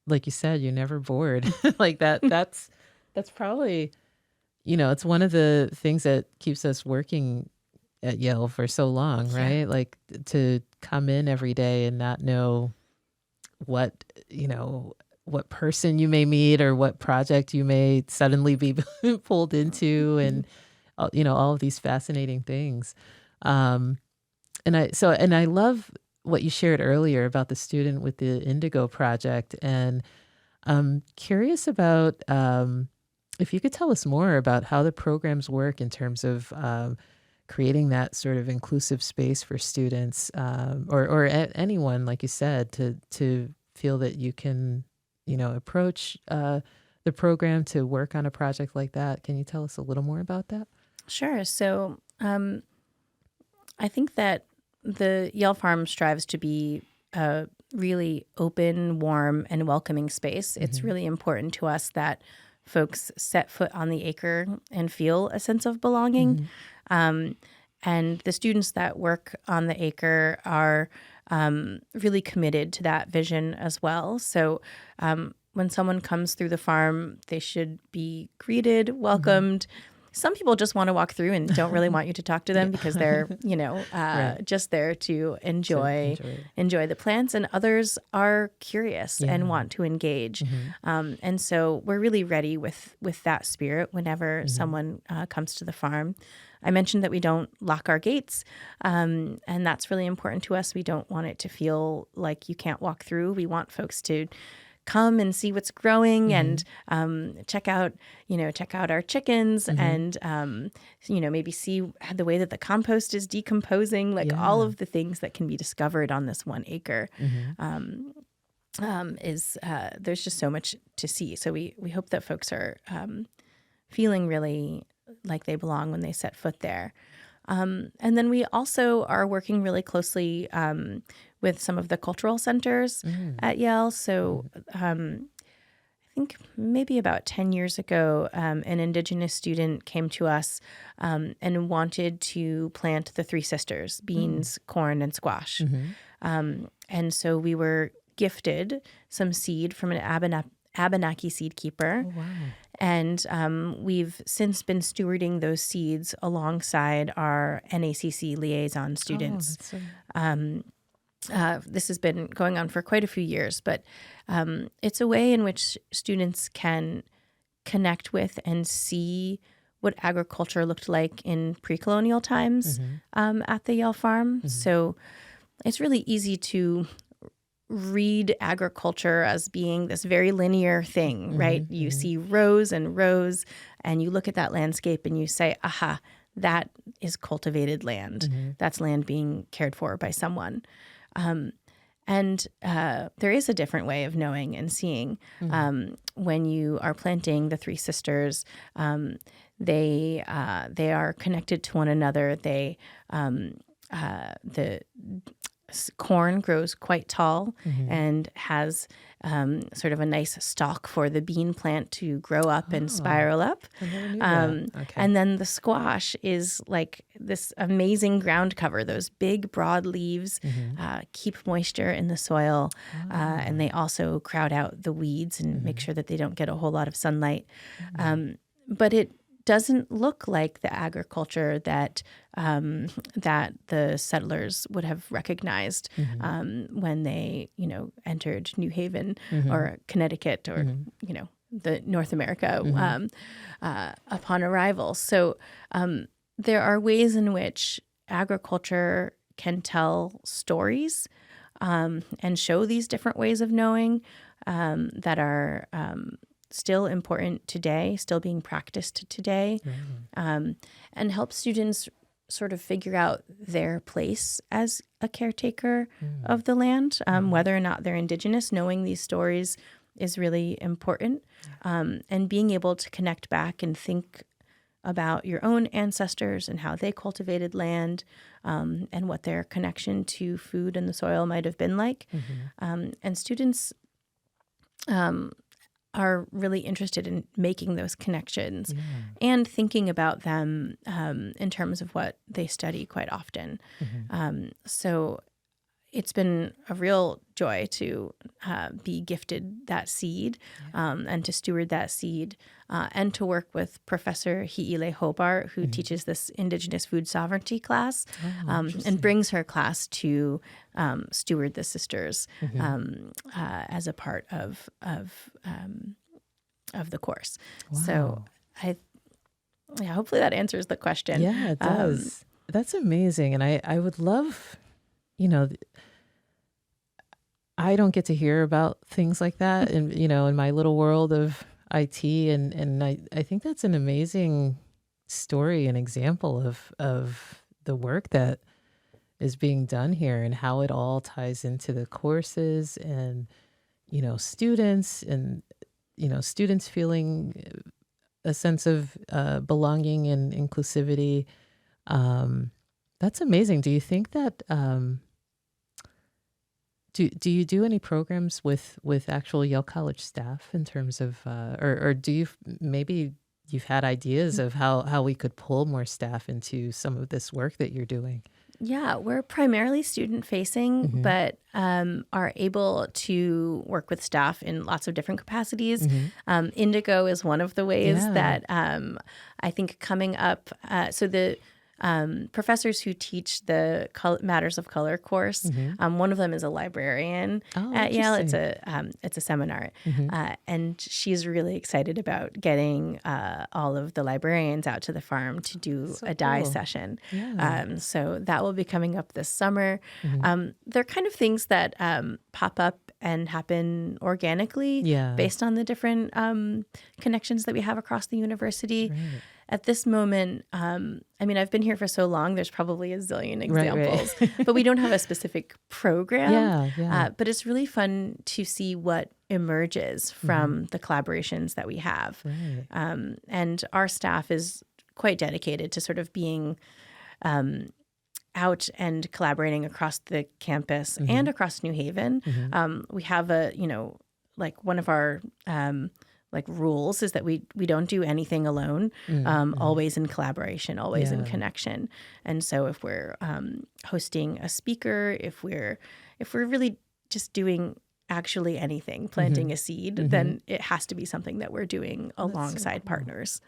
like you said, you're never bored. Like that's probably, it's one of the things that keeps us working at Yale for so long, right? Yeah. Like to come in every day and not know what person you may meet or what project you may suddenly be pulled into, and all of these fascinating things. And I love what you shared earlier about the student with the Indigo Project, and I'm curious about if you could tell us more about how the programs work in terms of creating that sort of inclusive space for students, or anyone, like you said, to feel that you can, approach the program to work on a project like that. Can you tell us a little more about that? Sure. So I think that the Yale Farm strives to be a really open, warm, and welcoming space. It's really important to us that folks set foot on the acre and feel a sense of belonging. And the students that work on the acre are really committed to that vision as well. So when someone comes through the farm, they should be greeted, welcomed. Some people just want to walk through and don't really want you to talk to them because they're, Right. just there to enjoy the plants. And others are curious and want to engage. And so we're really ready with that spirit whenever someone comes to the farm. I mentioned that we don't lock our gates, and that's really important to us. We don't want it to feel like you can't walk through. We want folks to come and see what's growing and check out our chickens and maybe see the way that the compost is decomposing, like all of the things that can be discovered on this 1 acre. There's just so much to see. So we hope that folks are feeling really like they belong when they set foot there. And then we also are working really closely with some of the cultural centers at Yale. So I think maybe about 10 years ago, an Indigenous student came to us and wanted to plant the 3 sisters, beans, corn, and squash. And so we were gifted some seed from an Abenaki seed keeper. Oh, wow. And we've since been stewarding those seeds alongside our NACC liaison students. This has been going on for quite a few years, but it's a way in which students can connect with and see what agriculture looked like in pre-colonial times at the Yale Farm. So it's really easy to read agriculture as being this very linear thing, right? You see rows and rows, and you look at that landscape and you say, aha, that is cultivated land. That's land being cared for by someone. And there is a different way of knowing and seeing. When you are planting the 3 sisters, they are connected to one another. The corn grows quite tall and has sort of a nice stalk for the bean plant to grow up and spiral up. I never knew that. Okay. And then the squash is like this amazing ground cover. Those big, broad leaves keep moisture in the soil, and they also crowd out the weeds and make sure that they don't get a whole lot of sunlight. But it doesn't look like the agriculture that the settlers would have recognized when they, entered New Haven or Connecticut or, the North America upon arrival. So there are ways in which agriculture can tell stories and show these different ways of knowing that are still important today, still being practiced today, and help students sort of figure out their place as a caretaker of the land, whether or not they're Indigenous. Knowing these stories is really important, and being able to connect back and think about your own ancestors and how they cultivated land, and what their connection to food and the soil might have been like. And students are really interested in making those connections and thinking about them in terms of what they study quite often. So it's been a real joy to be gifted that seed and to steward that seed and to work with Professor Hi'ile Hobart, who teaches this Indigenous food sovereignty class and brings her class to steward the sisters as a part of the course. Wow. So hopefully that answers the question. Yeah, it does. That's amazing. And I would love, I don't get to hear about things like that in my little world of IT. And I think that's an amazing story and example of the work that is being done here and how it all ties into the courses and, students and, students feeling a sense of belonging and inclusivity. That's amazing. Do you think that, do you do any programs with actual Yale College staff in terms of, or do you, maybe you've had ideas of how we could pull more staff into some of this work that you're doing? Yeah, we're primarily student-facing, but are able to work with staff in lots of different capacities. Indigo is one of the ways that I think coming up. So the professors who teach the Matters of Color course, one of them is a librarian at Yale. It's a seminar, and she's really excited about getting all of the librarians out to the farm to do a dye session. So that will be coming up this summer. They're kind of things that pop up and happen organically based on the different connections that we have across the university. At this moment, I've been here for so long, there's probably a zillion examples, but we don't have a specific program. But it's really fun to see what emerges from the collaborations that we have. And our staff is quite dedicated to sort of being out and collaborating across the campus and across New Haven. We have one of our rules is that we don't do anything alone, always in collaboration, always in connection. And so if we're hosting a speaker, if we're really just doing actually anything, planting a seed, then it has to be something that we're doing alongside partners.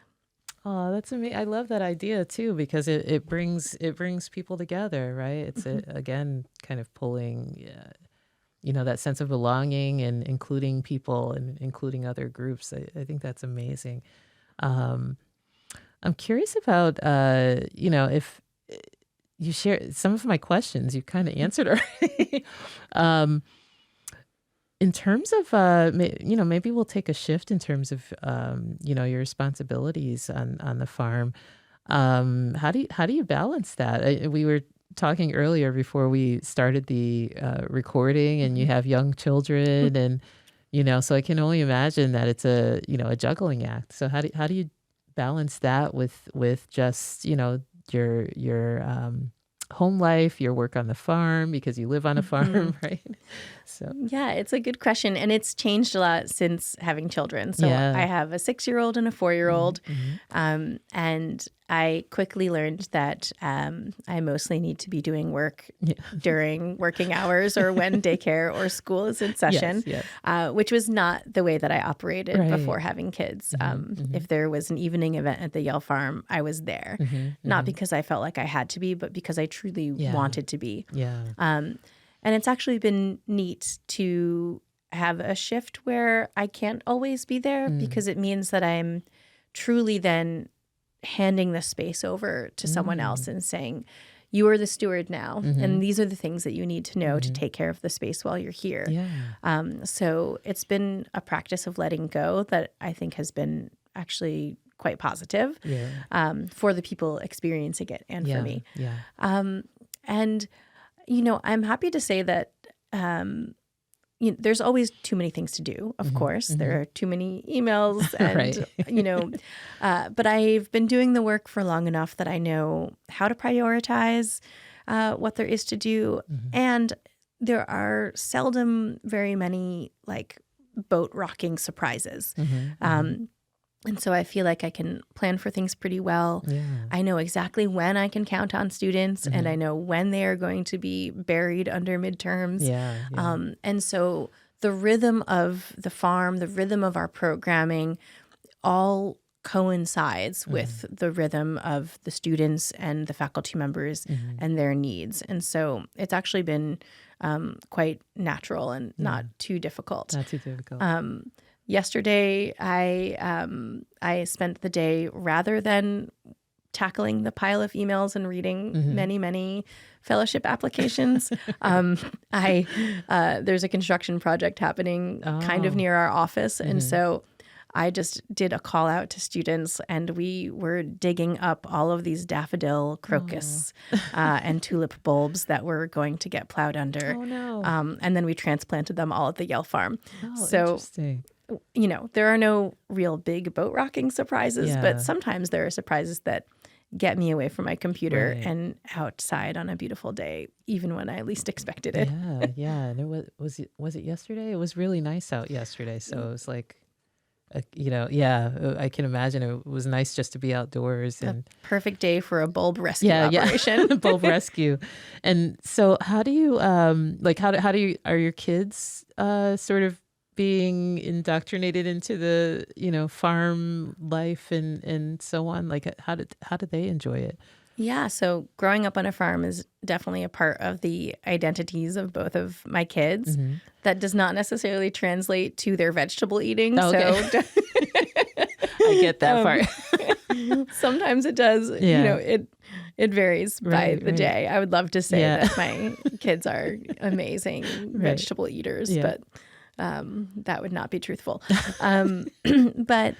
Oh, that's amazing. I love that idea too, because it brings people together, right? It's again kind of pulling that sense of belonging and including people and including other groups. I think that's amazing. I'm curious about, if you share some of my questions, you kind of answered already. In terms of, maybe we'll take a shift in terms of, your responsibilities on the farm. How do you balance that? We were talking earlier before we started the recording, and you have young children, and so I can only imagine that it's a juggling act. So how do you balance that with just your home life, your work on the farm, because you live on a farm, right? So yeah, it's a good question, and it's changed a lot since having children. So I have a 6-year-old and a 4-year-old, and I quickly learned that I mostly need to be doing work during working hours or when daycare or school is in session, which was not the way that I operated before having kids. If there was an evening event at the Yale Farm, I was there, not because I felt like I had to be, but because I truly wanted to be. And it's actually been neat to have a shift where I can't always be there, because it means that I'm truly then handing the space over to someone else and saying, you are the steward now, and these are the things that you need to know to take care of the space while you're here. So it's been a practice of letting go that I think has been actually quite positive for the people experiencing it and for me. And I'm happy to say that there's always too many things to do, of course. There are too many emails and, but I've been doing the work for long enough that I know how to prioritize what there is to do. And there are seldom very many boat rocking surprises. And so I feel like I can plan for things pretty well. Yeah. I know exactly when I can count on students, and I know when they are going to be buried under midterms. Yeah. And so the rhythm of the farm, the rhythm of our programming, all coincides with the rhythm of the students and the faculty members and their needs. And so it's actually been quite natural and not too difficult. Not too difficult. Yesterday, I spent the day, rather than tackling the pile of emails and reading many fellowship applications, there's a construction project happening kind of near our office. And so I just did a call out to students, and we were digging up all of these daffodil, crocus, and tulip bulbs that were going to get plowed under. Oh, no. And then we transplanted them all at the Yale Farm. Oh, so, interesting. you know, there are no real big boat rocking surprises, but sometimes there are surprises that get me away from my computer and outside on a beautiful day, even when I least expected it. Yeah. And it was it yesterday? It was really nice out yesterday. So it was like, I can imagine it was nice just to be outdoors. And a perfect day for a bulb rescue operation. Bulb rescue. And so how do you, are your kids sort of being indoctrinated into the, farm life and so on? Like how did they enjoy it? Yeah, so growing up on a farm is definitely a part of the identities of both of my kids. That does not necessarily translate to their vegetable eating. Okay. So I get that part. Sometimes it does. Yeah. It varies by the day. I would love to say that my kids are amazing vegetable eaters, but that would not be truthful. But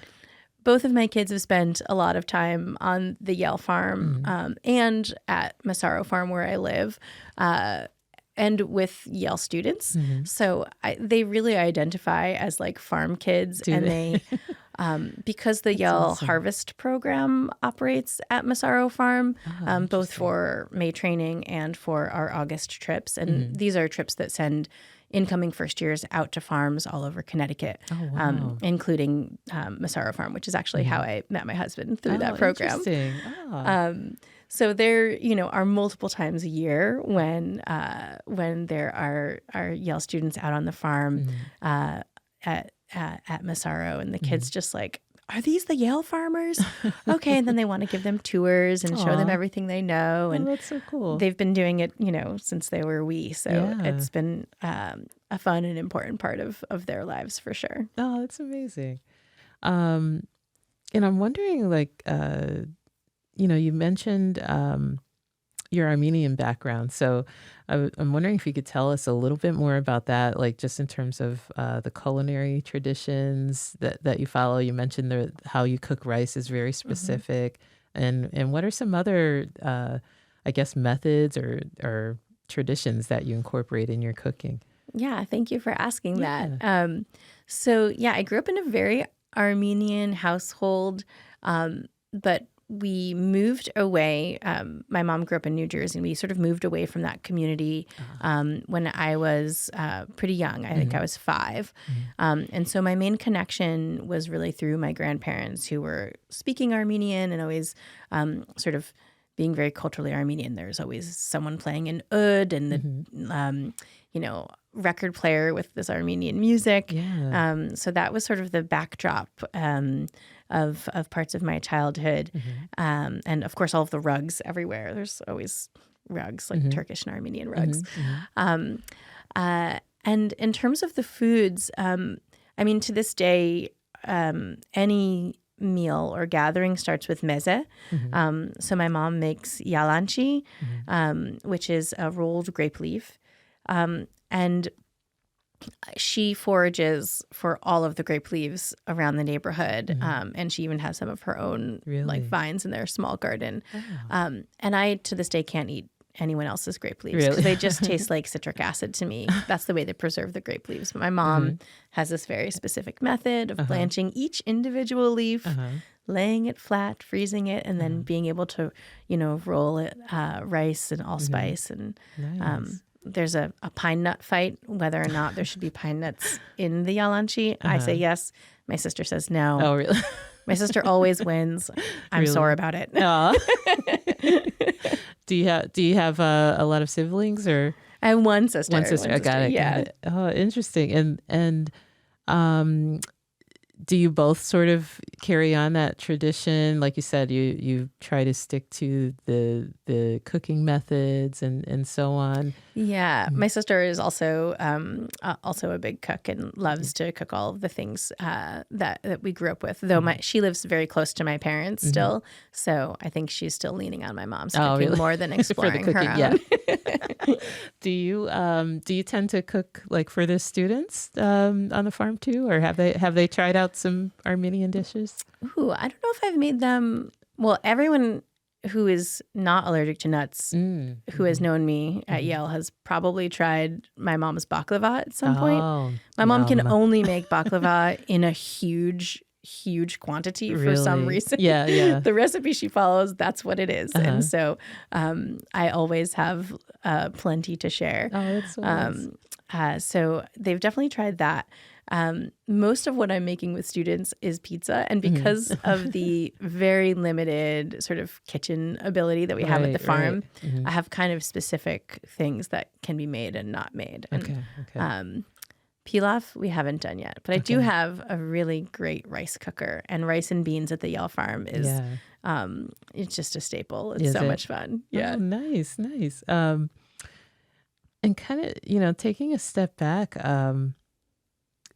both of my kids have spent a lot of time on the Yale Farm and at Massaro Farm where I live, and with Yale students. So they really identify as like farm kids. They because the Yale Harvest program operates at Massaro Farm, both for May training and for our August trips. And these are trips that send incoming first years out to farms all over Connecticut, including Massaro Farm, which is actually how I met my husband through that program. Interesting. So there, are multiple times a year when there are Yale students out on the farm at Massaro, and the kids just like, are these the Yale farmers? Okay. And then they want to give them tours and show them everything they know. And that's so cool. They've been doing it, since they were wee. So it's been a fun and important part of their lives for sure. Oh, that's amazing. And I'm wondering, like, you mentioned your Armenian background. So I'm wondering if you could tell us a little bit more about that, like just in terms of the culinary traditions that you follow. You mentioned how you cook rice is very specific. And what are some other, methods or traditions that you incorporate in your cooking? Yeah, thank you for asking that. I grew up in a very Armenian household, but we moved away. My mom grew up in New Jersey, and we sort of moved away from that community when I was pretty young. I think I was 5. And so my main connection was really through my grandparents, who were speaking Armenian and always sort of being very culturally Armenian. There's always someone playing an oud and the record player with this Armenian music. So that was sort of the backdrop of parts of my childhood. And of course, all of the rugs everywhere. There's always rugs, like Turkish and Armenian rugs. And in terms of the foods, to this day, any meal or gathering starts with meze. So my mom makes yalanchi, which is a rolled grape leaf. And she forages for all of the grape leaves around the neighborhood. And she even has some of her own vines in their small garden. And I, to this day, can't eat anyone else's grape leaves because they just taste like citric acid to me. That's the way they preserve the grape leaves. But my mom has this very specific method of blanching each individual leaf, laying it flat, freezing it, and then being able to, roll it rice and allspice and there's a pine nut fight, whether or not there should be pine nuts in the yalanchi. I say yes. My sister says no. Oh, really? My sister always wins. I'm Really? sore about it. Aw. Do you have a lot of siblings or? I have one sister. One sister. I got it. Yeah. Got it. Oh, interesting. And do you both sort of carry on that tradition? Like you said, you try to stick to the cooking methods and so on. Yeah, my sister is also a big cook and loves to cook all of the things that we grew up with. Though she lives very close to my parents still, so I think she's still leaning on my mom's cooking more than exploring for the her cooking, own. Yeah. Do you tend to cook like for the students on the farm too, or have they tried out some Armenian dishes? Ooh, I don't know if I've made them. Well, everyone who is not allergic to nuts, who has known me at Yale, has probably tried my mom's baklava at some point. My mom can only make baklava in a huge quantity for some reason. Yeah. The recipe she follows, that's what it is. And so I always have plenty to share. Oh, that's so nice. So they've definitely tried that. Most of what I'm making with students is pizza. And because of the very limited sort of kitchen ability that we have at the farm, I have kind of specific things that can be made and not made. And, Okay. Pilaf, we haven't done yet. But I do have a really great rice cooker. And rice and beans at the Yale Farm is it's just a staple. It's so much fun. Yeah. Oh, nice. And kind of, taking a step back,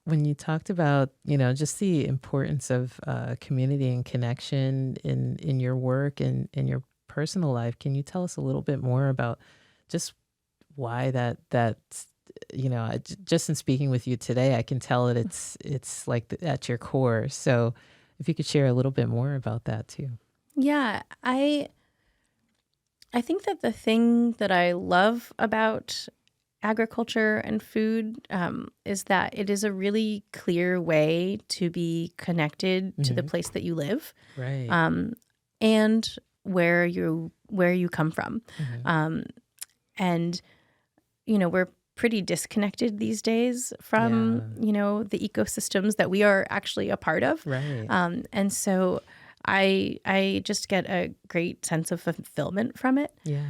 when you talked about, just the importance of community and connection in your work and in your personal life, can you tell us a little bit more about just why that's, just in speaking with you today, I can tell that it's like at your core. So if you could share a little bit more about that too. Yeah, I think that the thing that I love about agriculture and food is that it is a really clear way to be connected to the place that you live, right? And where you come from, and we're pretty disconnected these days from the ecosystems that we are actually a part of, right? And so I just get a great sense of fulfillment from it. Yeah.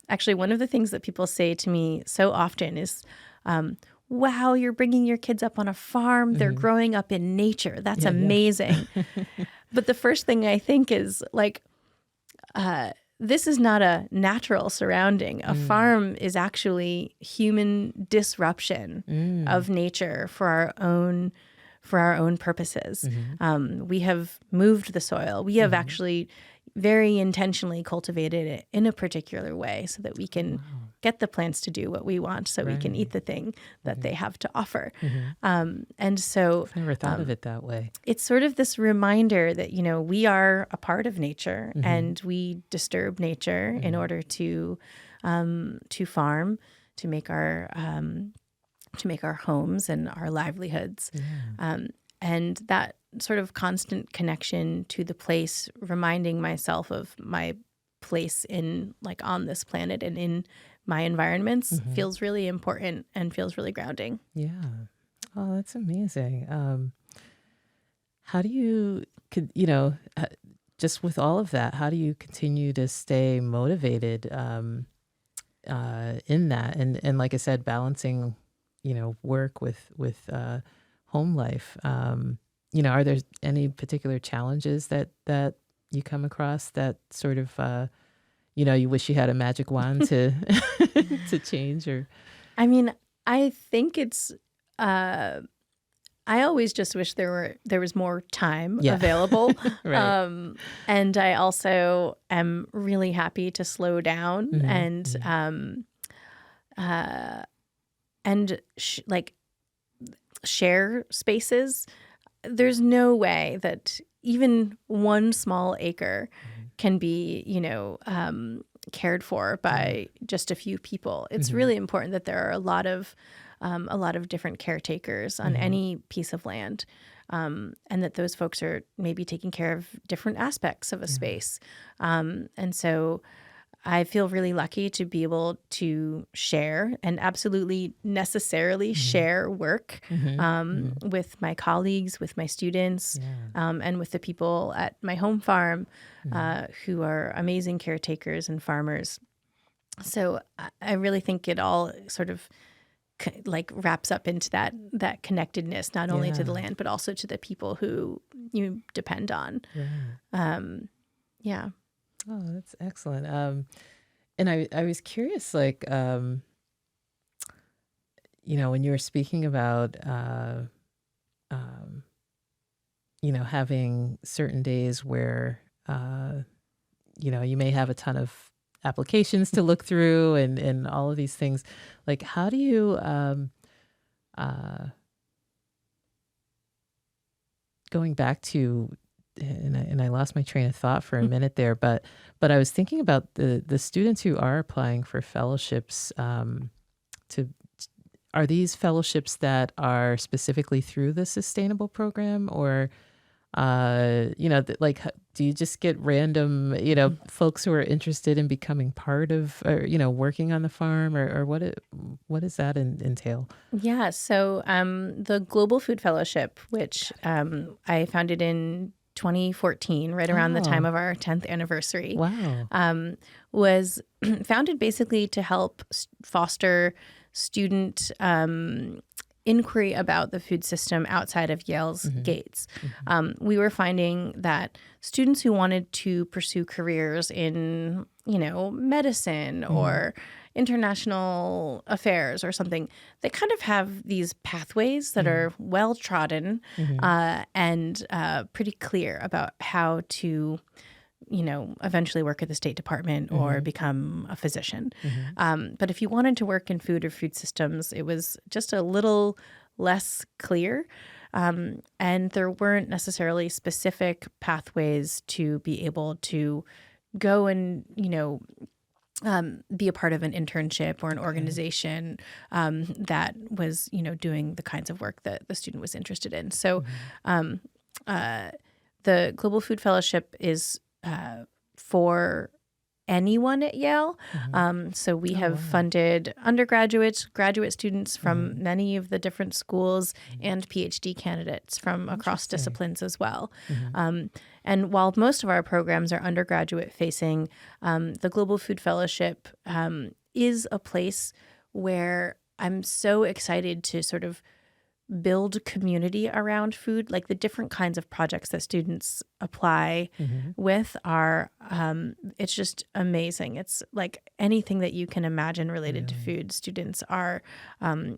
Actually, one of the things that people say to me so often is, wow, you're bringing your kids up on a farm. They're growing up in nature. That's amazing. But the first thing I think is like, this is not a natural surrounding. A farm is actually human disruption of nature for our own purposes. We have moved the soil. We have actually very intentionally cultivated it in a particular way so that we can get the plants to do what we want, so we can eat the thing that they have to offer. And so I've never thought of it that way. It's sort of this reminder that, we are a part of nature and we disturb nature in order to farm, to make our homes and our livelihoods. And that sort of constant connection to the place, reminding myself of my place on this planet and in my environments feels really important and feels really grounding. Yeah. Oh, that's amazing. How do you, just with all of that, how do you continue to stay motivated in that? And like I said, balancing, work with home life. Are there any particular challenges that you come across that sort of, you wish you had a magic wand to to change? Or, I mean, I think it's. I always just wish there was more time available. Right. And I also am really happy to slow down and share spaces. There's no way that even one small acre can be, cared for by just a few people. It's really important that there are a lot of different caretakers on any piece of land, and that those folks are maybe taking care of different aspects of a space. And so I feel really lucky to be able to share and absolutely necessarily share work with my colleagues, with my students, and with the people at my home farm who are amazing caretakers and farmers. So I really think it all sort of like wraps up into that connectedness, not only to the land, but also to the people who you depend on. Yeah. Oh, that's excellent. And I was curious, like, when you were speaking about, having certain days where, you may have a ton of applications to look through and all of these things. Like, how do you, going back to, and I lost my train of thought for a minute there, but I was thinking about the students who are applying for fellowships. Are these fellowships that are specifically through the Sustainable Program, or like, do you just get random folks who are interested in becoming part of, or working on the farm, or what does that entail? Yeah, so the Global Food Fellowship, which I founded in 2014, right around the time of our 10th anniversary. Wow. Was founded basically to help foster student inquiry about the food system outside of Yale's gates. We were finding that students who wanted to pursue careers in, medicine or international affairs or something, they kind of have these pathways that are well trodden and pretty clear about how to, eventually work at the State Department or become a physician. But if you wanted to work in food or food systems, it was just a little less clear. And there weren't necessarily specific pathways to be able to go and, be a part of an internship or an organization that was, doing the kinds of work that the student was interested in. So the Global Food Fellowship is for anyone at Yale. So we have funded undergraduates, graduate students from many of the different schools and PhD candidates from across disciplines as well. And while most of our programs are undergraduate facing, the Global Food Fellowship is a place where I'm so excited to sort of build community around food. Like, the different kinds of projects that students apply with are, it's just amazing. It's like anything that you can imagine related to food, students are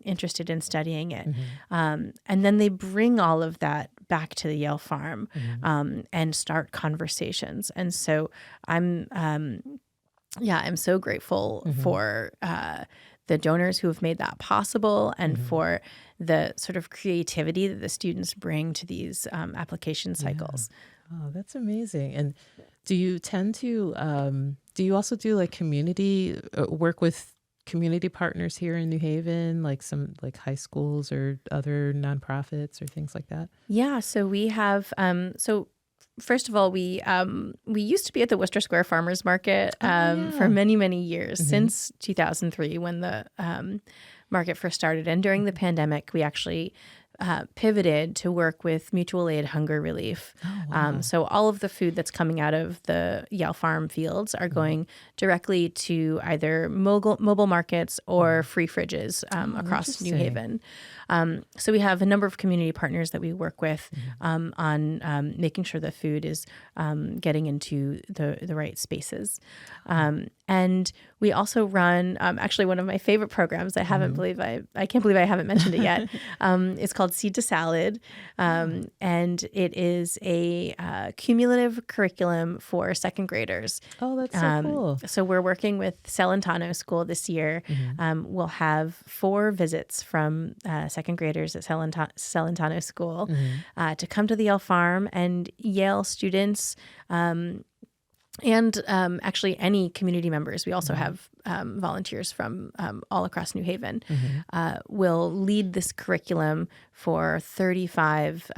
interested in studying it. And then they bring all of that back to the Yale Farm and start conversations. And so I'm so grateful for the donors who have made that possible and for the sort of creativity that the students bring to these application cycles. Oh, that's amazing. And do you tend to, do you also do like community work with community partners here in New Haven, like some like high schools or other nonprofits or things like that? Yeah, so we have, first of all, we used to be at the Worcester Square Farmers Market for many, many years, since 2003 when the market first started. And during the pandemic, we actually pivoted to work with mutual aid hunger relief. Oh, wow. So all of the food that's coming out of the Yale Farm fields are going directly to either mobile markets or free fridges across New Haven. So we have a number of community partners that we work with on making sure the food is getting into the right spaces. And we also run actually one of my favorite programs. I can't believe I haven't mentioned it yet. It's called Seed to Salad, and it is a cumulative curriculum for second graders. Oh, that's so cool. So we're working with Celentano School this year. We'll have 4 visits from second graders at Celentano School to come to the Yale Farm, and Yale students And actually, any community members, we also have volunteers from all across New Haven, will lead this curriculum for 35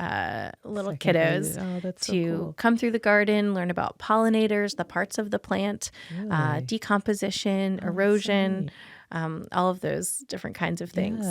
little kiddos to come through the garden, learn about pollinators, the parts of the plant, decomposition, erosion, all of those different kinds of things.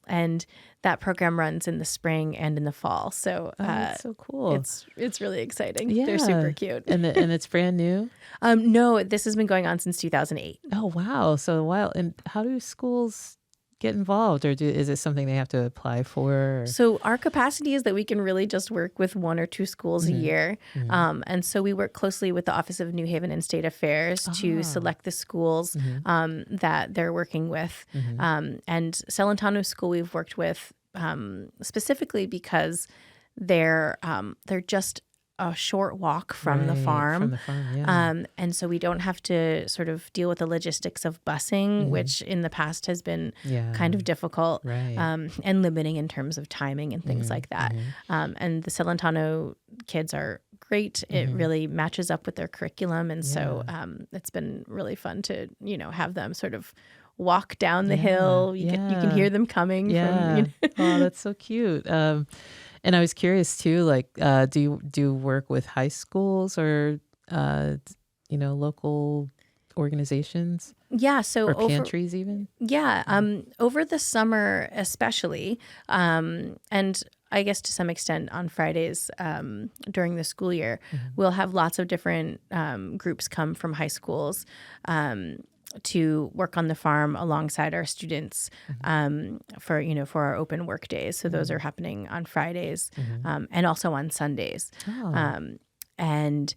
And that program runs in the spring and in the fall. So that's so cool. It's really exciting. Yeah. They're super cute. And it's brand new? No, this has been going on since 2008. Oh, wow. So a while. And how do schools get involved, or is it something they have to apply for? Or? So our capacity is that we can really just work with 1 or 2 schools a year. And so we work closely with the Office of New Haven and State Affairs to select the schools that they're working with. And Celentano School we've worked with specifically because they're just a short walk from the farm. And so we don't have to sort of deal with the logistics of busing, which in the past has been kind of difficult and limiting in terms of timing and things like that. And the Celentano kids are great. It really matches up with their curriculum. And so it's been really fun to, have them sort of walk down the hill. You can hear them coming. From, Oh, that's so cute. And I was curious too, like, do you work with high schools or, local organizations? Yeah. So or pantries even? Yeah. Over the summer, especially, and I guess to some extent on Fridays during the school year, we'll have lots of different groups come from high schools to work on the farm alongside our students for our open work days. So those are happening on Fridays and also on Sundays. There's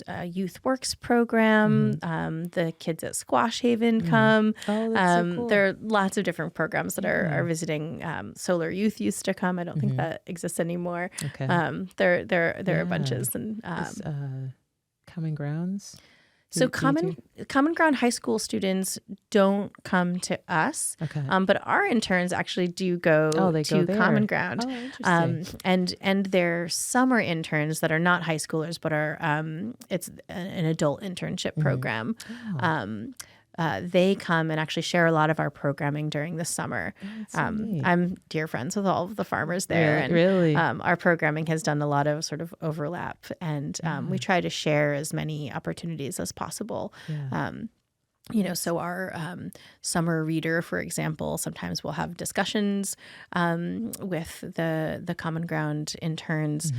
a Youth Works program. The kids at Squash Haven come. Oh, that's so cool. There are lots of different programs that are visiting. Solar Youth used to come. I don't think that exists anymore. Okay. There are bunches. And Common Grounds? So Common Ground high school students don't come to us, but our interns actually do go to Common Ground. Oh, interesting. And they're summer interns that are not high schoolers, but are it's an adult internship program. They come and actually share a lot of our programming during the summer. I'm dear friends with all of the farmers there. And really? Our programming has done a lot of sort of overlap, and we try to share as many opportunities as possible. So our summer reader, for example, sometimes we'll have discussions with the Common Ground interns.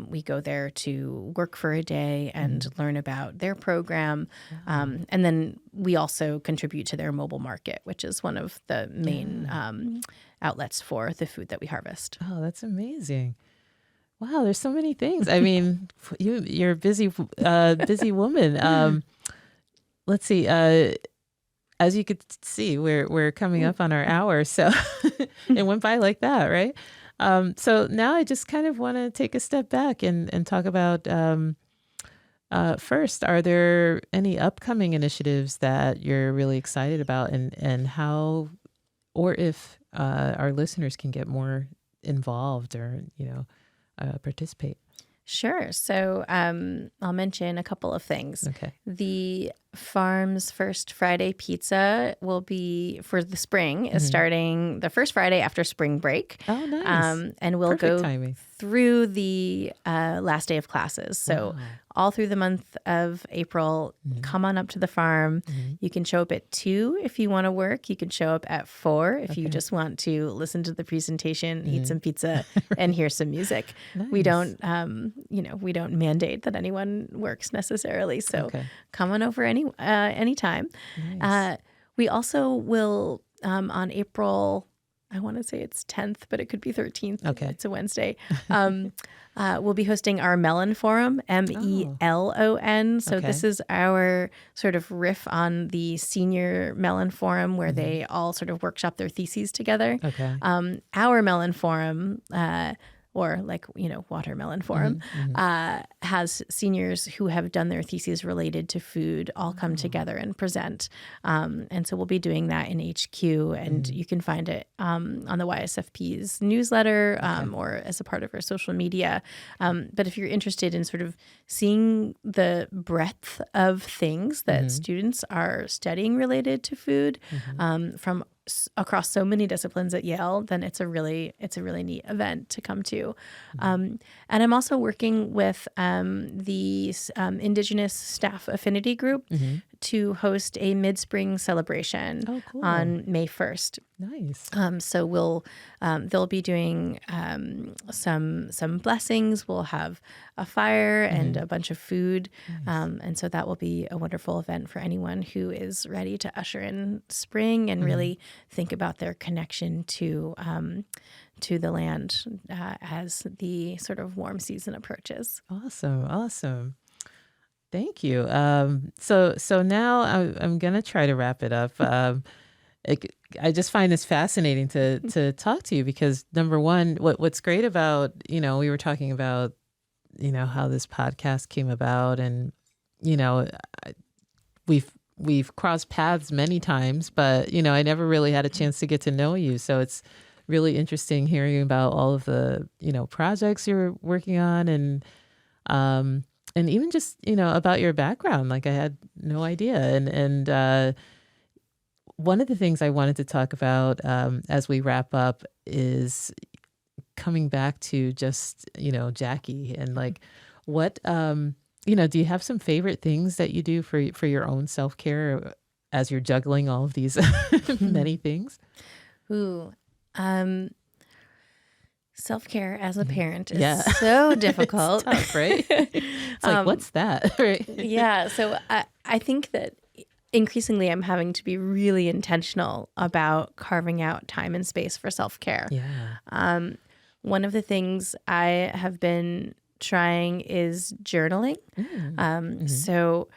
We go there to work for a day and learn about their program. And then we also contribute to their mobile market, which is one of the main outlets for the food that we harvest. Oh, that's amazing. Wow, there's so many things. I mean, you're a busy woman. Let's see. As you could see, we're coming up on our hour, so it went by like that, right? So now I just kind of want to take a step back and talk about first, are there any upcoming initiatives that you're really excited about, and how, or if our listeners can get more involved or participate? Sure. So I'll mention a couple of things. Okay. The farm's first Friday pizza will be for the spring is starting the first Friday after spring break. Oh, nice. And we'll Perfect go timing. Through the last day of classes. So all through the month of April, come on up to the farm. You can show up at 2 if you want to work. You can show up at 4 if you just want to listen to the presentation, eat some pizza, and hear some music. Nice. We don't, we don't mandate that anyone works necessarily. So come on over anytime. Nice. We also will on April, I want to say it's 10th, but it could be 13th. Okay. It's a Wednesday. We'll be hosting our Melon Forum, MELON. So this is our sort of riff on the senior Melon Forum where they all sort of workshop their theses together. Okay. Our Melon Forum or like, Watermelon Forum, has seniors who have done their theses related to food all come together and present. And so we'll be doing that in HQ, and you can find it on the YSFP's newsletter or as a part of our social media. But if you're interested in sort of seeing the breadth of things that students are studying related to food from across so many disciplines at Yale, then it's a really neat event to come to. And I'm also working with the Indigenous Staff Affinity Group to host a mid-spring celebration on May 1st. Nice. So they'll be doing some blessings. We'll have a fire and a bunch of food. Nice. And so that will be a wonderful event for anyone who is ready to usher in spring and really think about their connection to the land as the sort of warm season approaches. Awesome. Thank you. So now I'm going to try to wrap it up. I just find this fascinating to talk to you because, number one, what's great about, we were talking about, how this podcast came about, and, we've crossed paths many times, but, I never really had a chance to get to know you. So it's really interesting hearing about all of the, projects you're working on, and even just, about your background. Like, I had no idea. And one of the things I wanted to talk about as we wrap up is coming back to just, Jacquie, and like, what, do you have some favorite things that you do for your own self-care as you're juggling all of these many things? Self-care as a parent is so difficult. It's tough, right? It's like, what's that? Right? Yeah. So I think that increasingly I'm having to be really intentional about carving out time and space for self-care. Yeah. One of the things I have been trying is journaling. So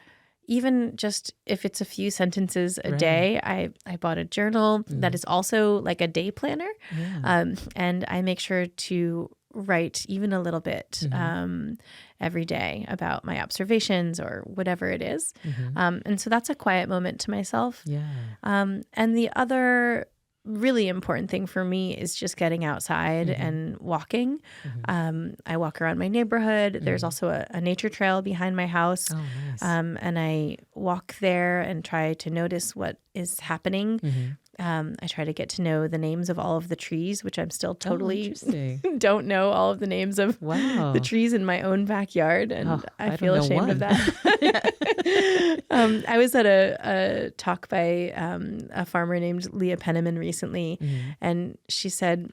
even just if it's a few sentences a day, I bought a journal that is also like a day planner. Yeah. And I make sure to write even a little bit every day about my observations or whatever it is. And so that's a quiet moment to myself. Yeah. And the other really important thing for me is just getting outside and walking. I walk around my neighborhood. There's also a nature trail behind my house. Oh, nice. And I walk there and try to notice what is happening. I try to get to know the names of all of the trees, which I'm still totally don't know all of the names of the trees in my own backyard. And I feel ashamed of that. I was at a talk by a farmer named Leah Penniman recently, and she said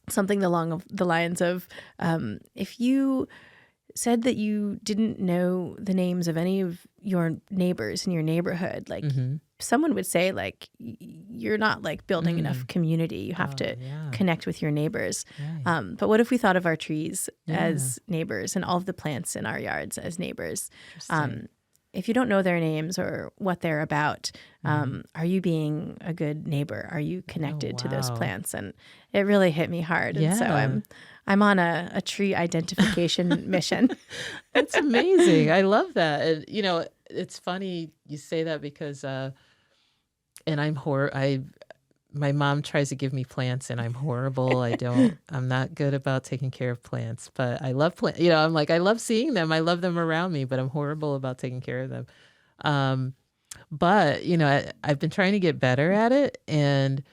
something along the lines of, if you said that you didn't know the names of any of your neighbors in your neighborhood, like someone would say, like, you're not like building enough community. You have to connect with your neighbors. Right. But what if we thought of our trees as neighbors and all of the plants in our yards as neighbors? If you don't know their names or what they're about, are you being a good neighbor? Are you connected to those plants? And it really hit me hard. And so I'm on a tree identification mission. That's amazing. I love that. And, it's funny you say that because, and my mom tries to give me plants and I'm horrible. I'm not good about taking care of plants, but I love plants. I'm like, I love seeing them. I love them around me, but I'm horrible about taking care of them. But, I've been trying to get better at it. And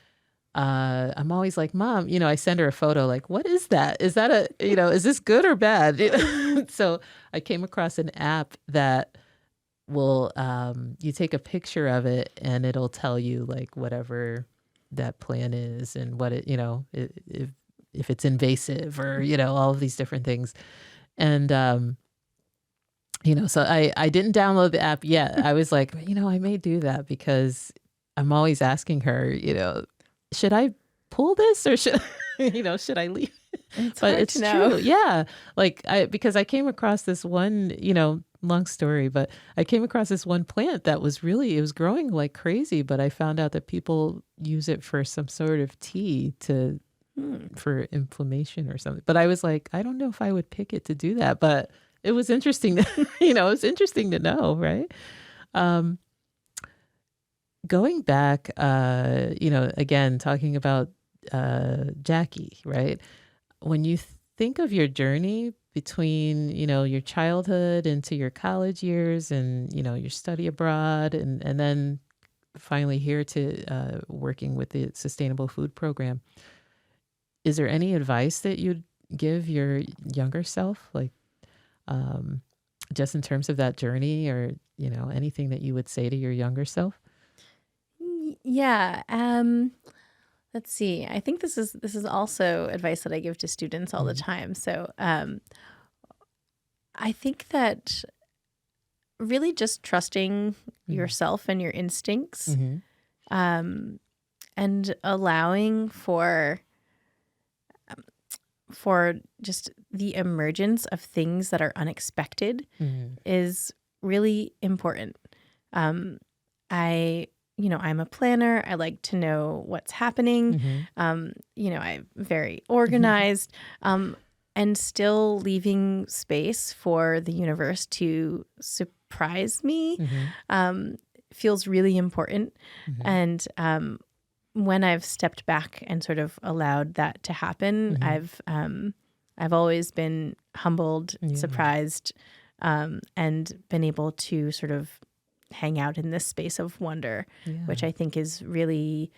I'm always like, Mom, I send her a photo, like, what is that? Is that is this good or bad? So I came across an app that will, you take a picture of it and it'll tell you like whatever that plant is and what it, if it's invasive or, all of these different things. And, so I didn't download the app yet. I was like, I may do that because I'm always asking her, should I pull this or should I leave? It's true. Yeah. Like because I came across this one, long story, but I came across this one plant that was growing like crazy, but I found out that people use it for some sort of tea to for inflammation or something. But I was like, I don't know if I would pick it to do that. But it was interesting to, it's interesting to know, right? Going back, again, talking about Jacquie, right? When you think of your journey between, your childhood into your college years and, your study abroad and then finally here to working with the Sustainable Food Program, is there any advice that you'd give your younger self, like just in terms of that journey or, anything that you would say to your younger self? Yeah. Let's see. I think this is also advice that I give to students all the time. So I think that really just trusting yourself and your instincts, and allowing for just the emergence of things that are unexpected is really important. I'm a planner. I like to know what's happening. I'm very organized, and still leaving space for the universe to surprise me feels really important. And when I've stepped back and sort of allowed that to happen, I've always been humbled, surprised, and been able to sort of hang out in this space of wonder, which I think is really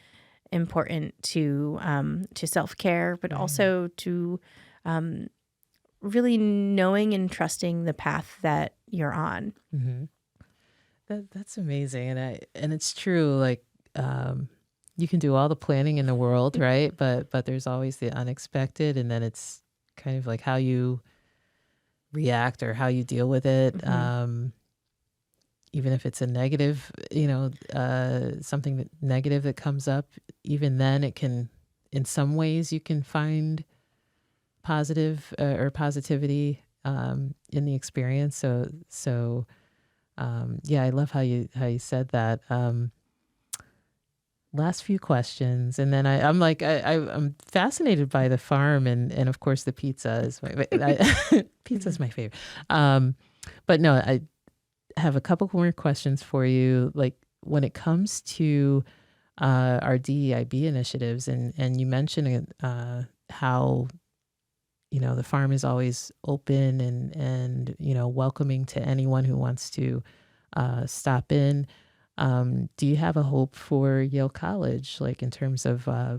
important to self-care, but also to really knowing and trusting the path that you're on. That's amazing, and it's true. Like you can do all the planning in the world, right? But there's always the unexpected, and then it's kind of like how you react or how you deal with it. Even if it's a negative, something negative that comes up, even then it can, in some ways, you can find positive or positivity in the experience. So, I love how you said that. Last few questions, and then I'm fascinated by the farm, and of course the pizza is pizza's my favorite. But no, I have a couple more questions for you. Like when it comes to our DEIB initiatives, and you mentioned how the farm is always open and welcoming to anyone who wants to stop in. Do you have a hope for Yale College, like in terms of our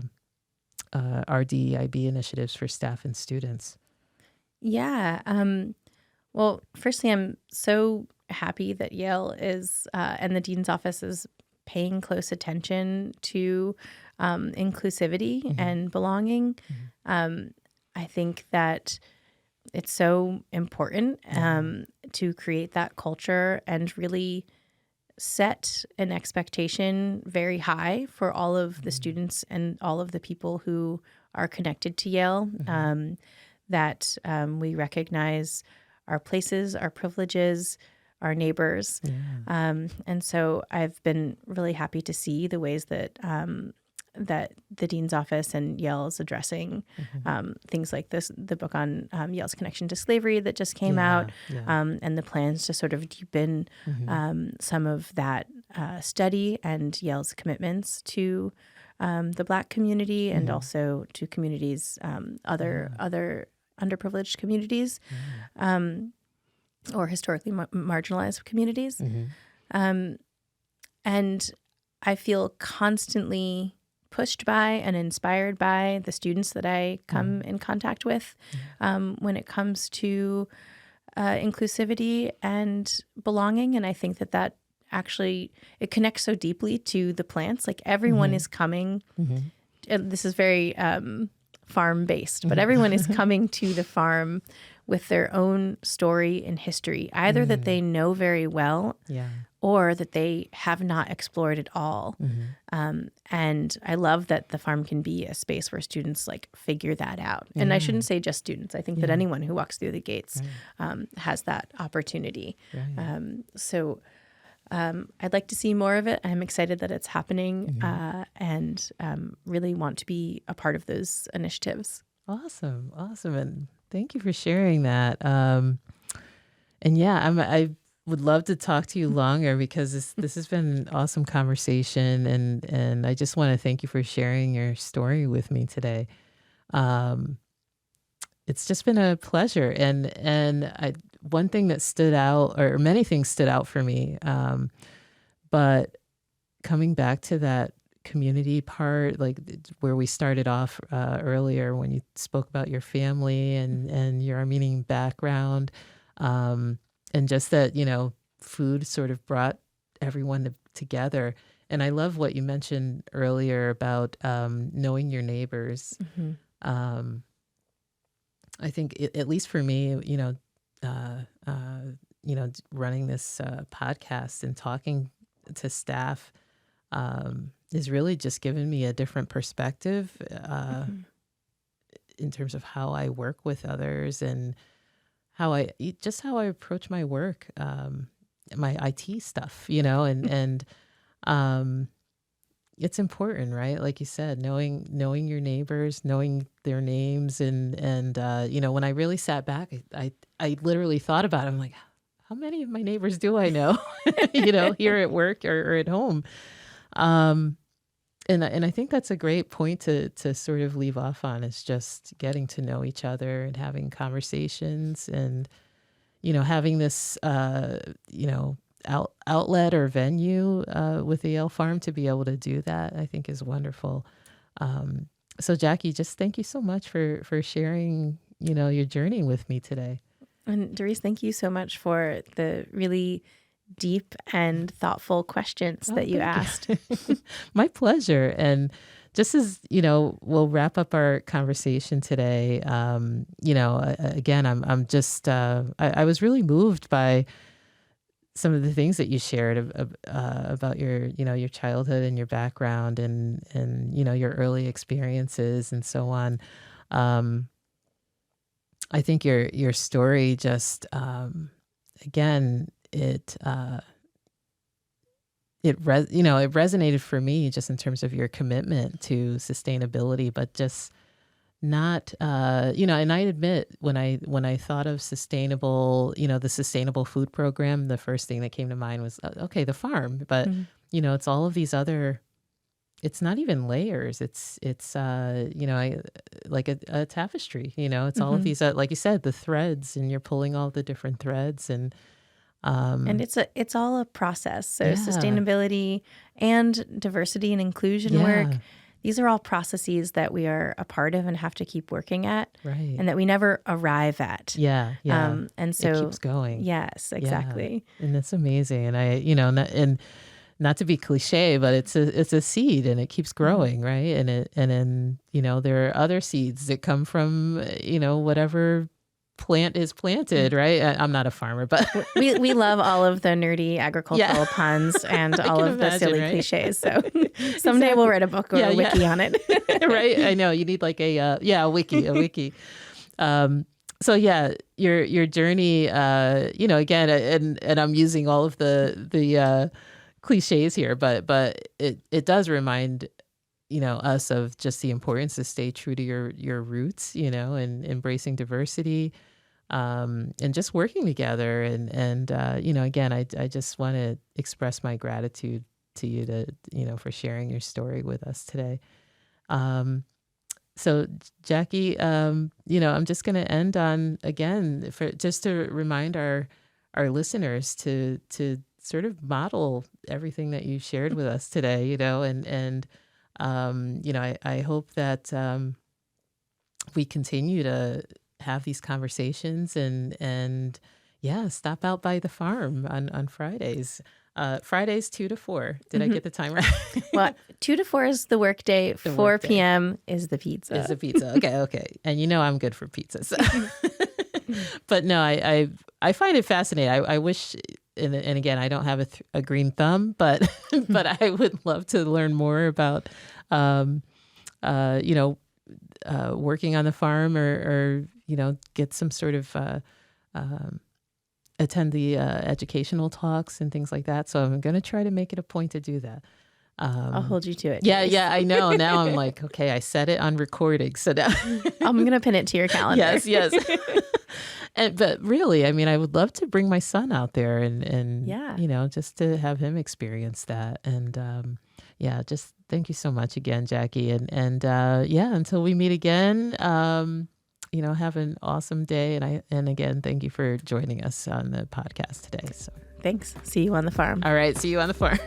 DEIB initiatives for staff and students? Yeah. Well, firstly, I'm so happy that Yale is and the dean's office is paying close attention to inclusivity and belonging. I think that it's so important to create that culture and really set an expectation very high for all of the students and all of the people who are connected to Yale, that we recognize our places, our privileges, our neighbors. And so I've been really happy to see the ways that that the dean's office and Yale is addressing things like this, the book on Yale's connection to slavery that just came out, and the plans to sort of deepen some of that study and Yale's commitments to the Black community and also to communities, other underprivileged communities, or historically marginalized communities. And I feel constantly pushed by and inspired by the students that I come in contact with when it comes to inclusivity and belonging. And I think that actually, it connects so deeply to the plants. Like everyone is coming, and this is very farm-based, but everyone is coming to the farm with their own story and history, either that they know very well or that they have not explored at all. And I love that the farm can be a space where students like figure that out. And I shouldn't say just students. I think that anyone who walks through the gates has that opportunity. So I'd like to see more of it. I'm excited that it's happening, and really want to be a part of those initiatives. Awesome. And thank you for sharing that. And yeah, I would love to talk to you longer because this has been an awesome conversation, and I just want to thank you for sharing your story with me today. It's just been a pleasure, and one thing that stood out, or many things stood out for me, but coming back to that community part, like where we started off earlier when you spoke about your family and your Armenian background, and just that, food sort of brought everyone together. And I love what you mentioned earlier about knowing your neighbors. I think at least for me, running this podcast and talking to staff is really just given me a different perspective in terms of how I work with others and how I approach my work, my IT stuff, and it's important, right? Like you said, knowing your neighbors, knowing their names, and when I really sat back, I literally thought about it. I'm like, how many of my neighbors do I know, here at work or at home? And I think that's a great point to sort of leave off on, is just getting to know each other and having conversations and, having this, outlet or venue with the Yale Farm to be able to do that, I think is wonderful. So Jacquie, just thank you so much for sharing, your journey with me today. And Darice, thank you so much for the really deep and thoughtful questions that you asked. My pleasure. And just as, we'll wrap up our conversation today, again, I'm just, I was really moved by some of the things that you shared about your childhood and your background and your early experiences and so on. I think your story just, again, it resonated for me just in terms of your commitment to sustainability, but just not, and I admit when I thought of sustainable, the Sustainable Food Program, the first thing that came to mind was, okay, the farm, but it's all of these other, it's not even layers. It's like a tapestry, it's all of these, like you said, the threads, and you're pulling all the different threads, and it's all a process. So sustainability and diversity and inclusion work, these are all processes that we are a part of and have to keep working at, right? And that we never arrive at. And so it keeps going. Yes, exactly. Yeah. And that's amazing. And not to be cliche, but it's a seed, and it keeps growing, right? And then there are other seeds that come from whatever plant is planted, right? I'm not a farmer, but we love all of the nerdy agricultural puns and all of the silly cliches. So someday we'll write a book or a wiki on it. Right? I know you need like a wiki. So your journey, again, and I'm using all of the cliches here, but it does remind us of just the importance to stay true to your roots, and embracing diversity, and just working together. And again, I just want to express my gratitude to you for sharing your story with us today. So Jacquie, I'm just going to end on, again, just to remind our listeners to sort of model everything that you shared with us today, and I hope that we continue to have these conversations and stop out by the farm on Fridays. Fridays 2 to 4. Did I get the time right? Well, 2 to 4 is the work day. 4 p.m. is the pizza. Is the pizza. Okay. And I'm good for pizza. So. But no, I find it fascinating. I wish, and again, I don't have a green thumb, but I would love to learn more about, working on the farm or get some sort of attend the educational talks and things like that. So I'm going to try to make it a point to do that. I'll hold you to it. Yeah, I know. Now I'm like, okay, I set it on recording. So now I'm going to pin it to your calendar. Yes. But really, I mean, I would love to bring my son out there and just to have him experience that. And just thank you so much again, Jackie. And until we meet again, have an awesome day. And again, thank you for joining us on the podcast today. So thanks. See you on the farm. All right. See you on the farm.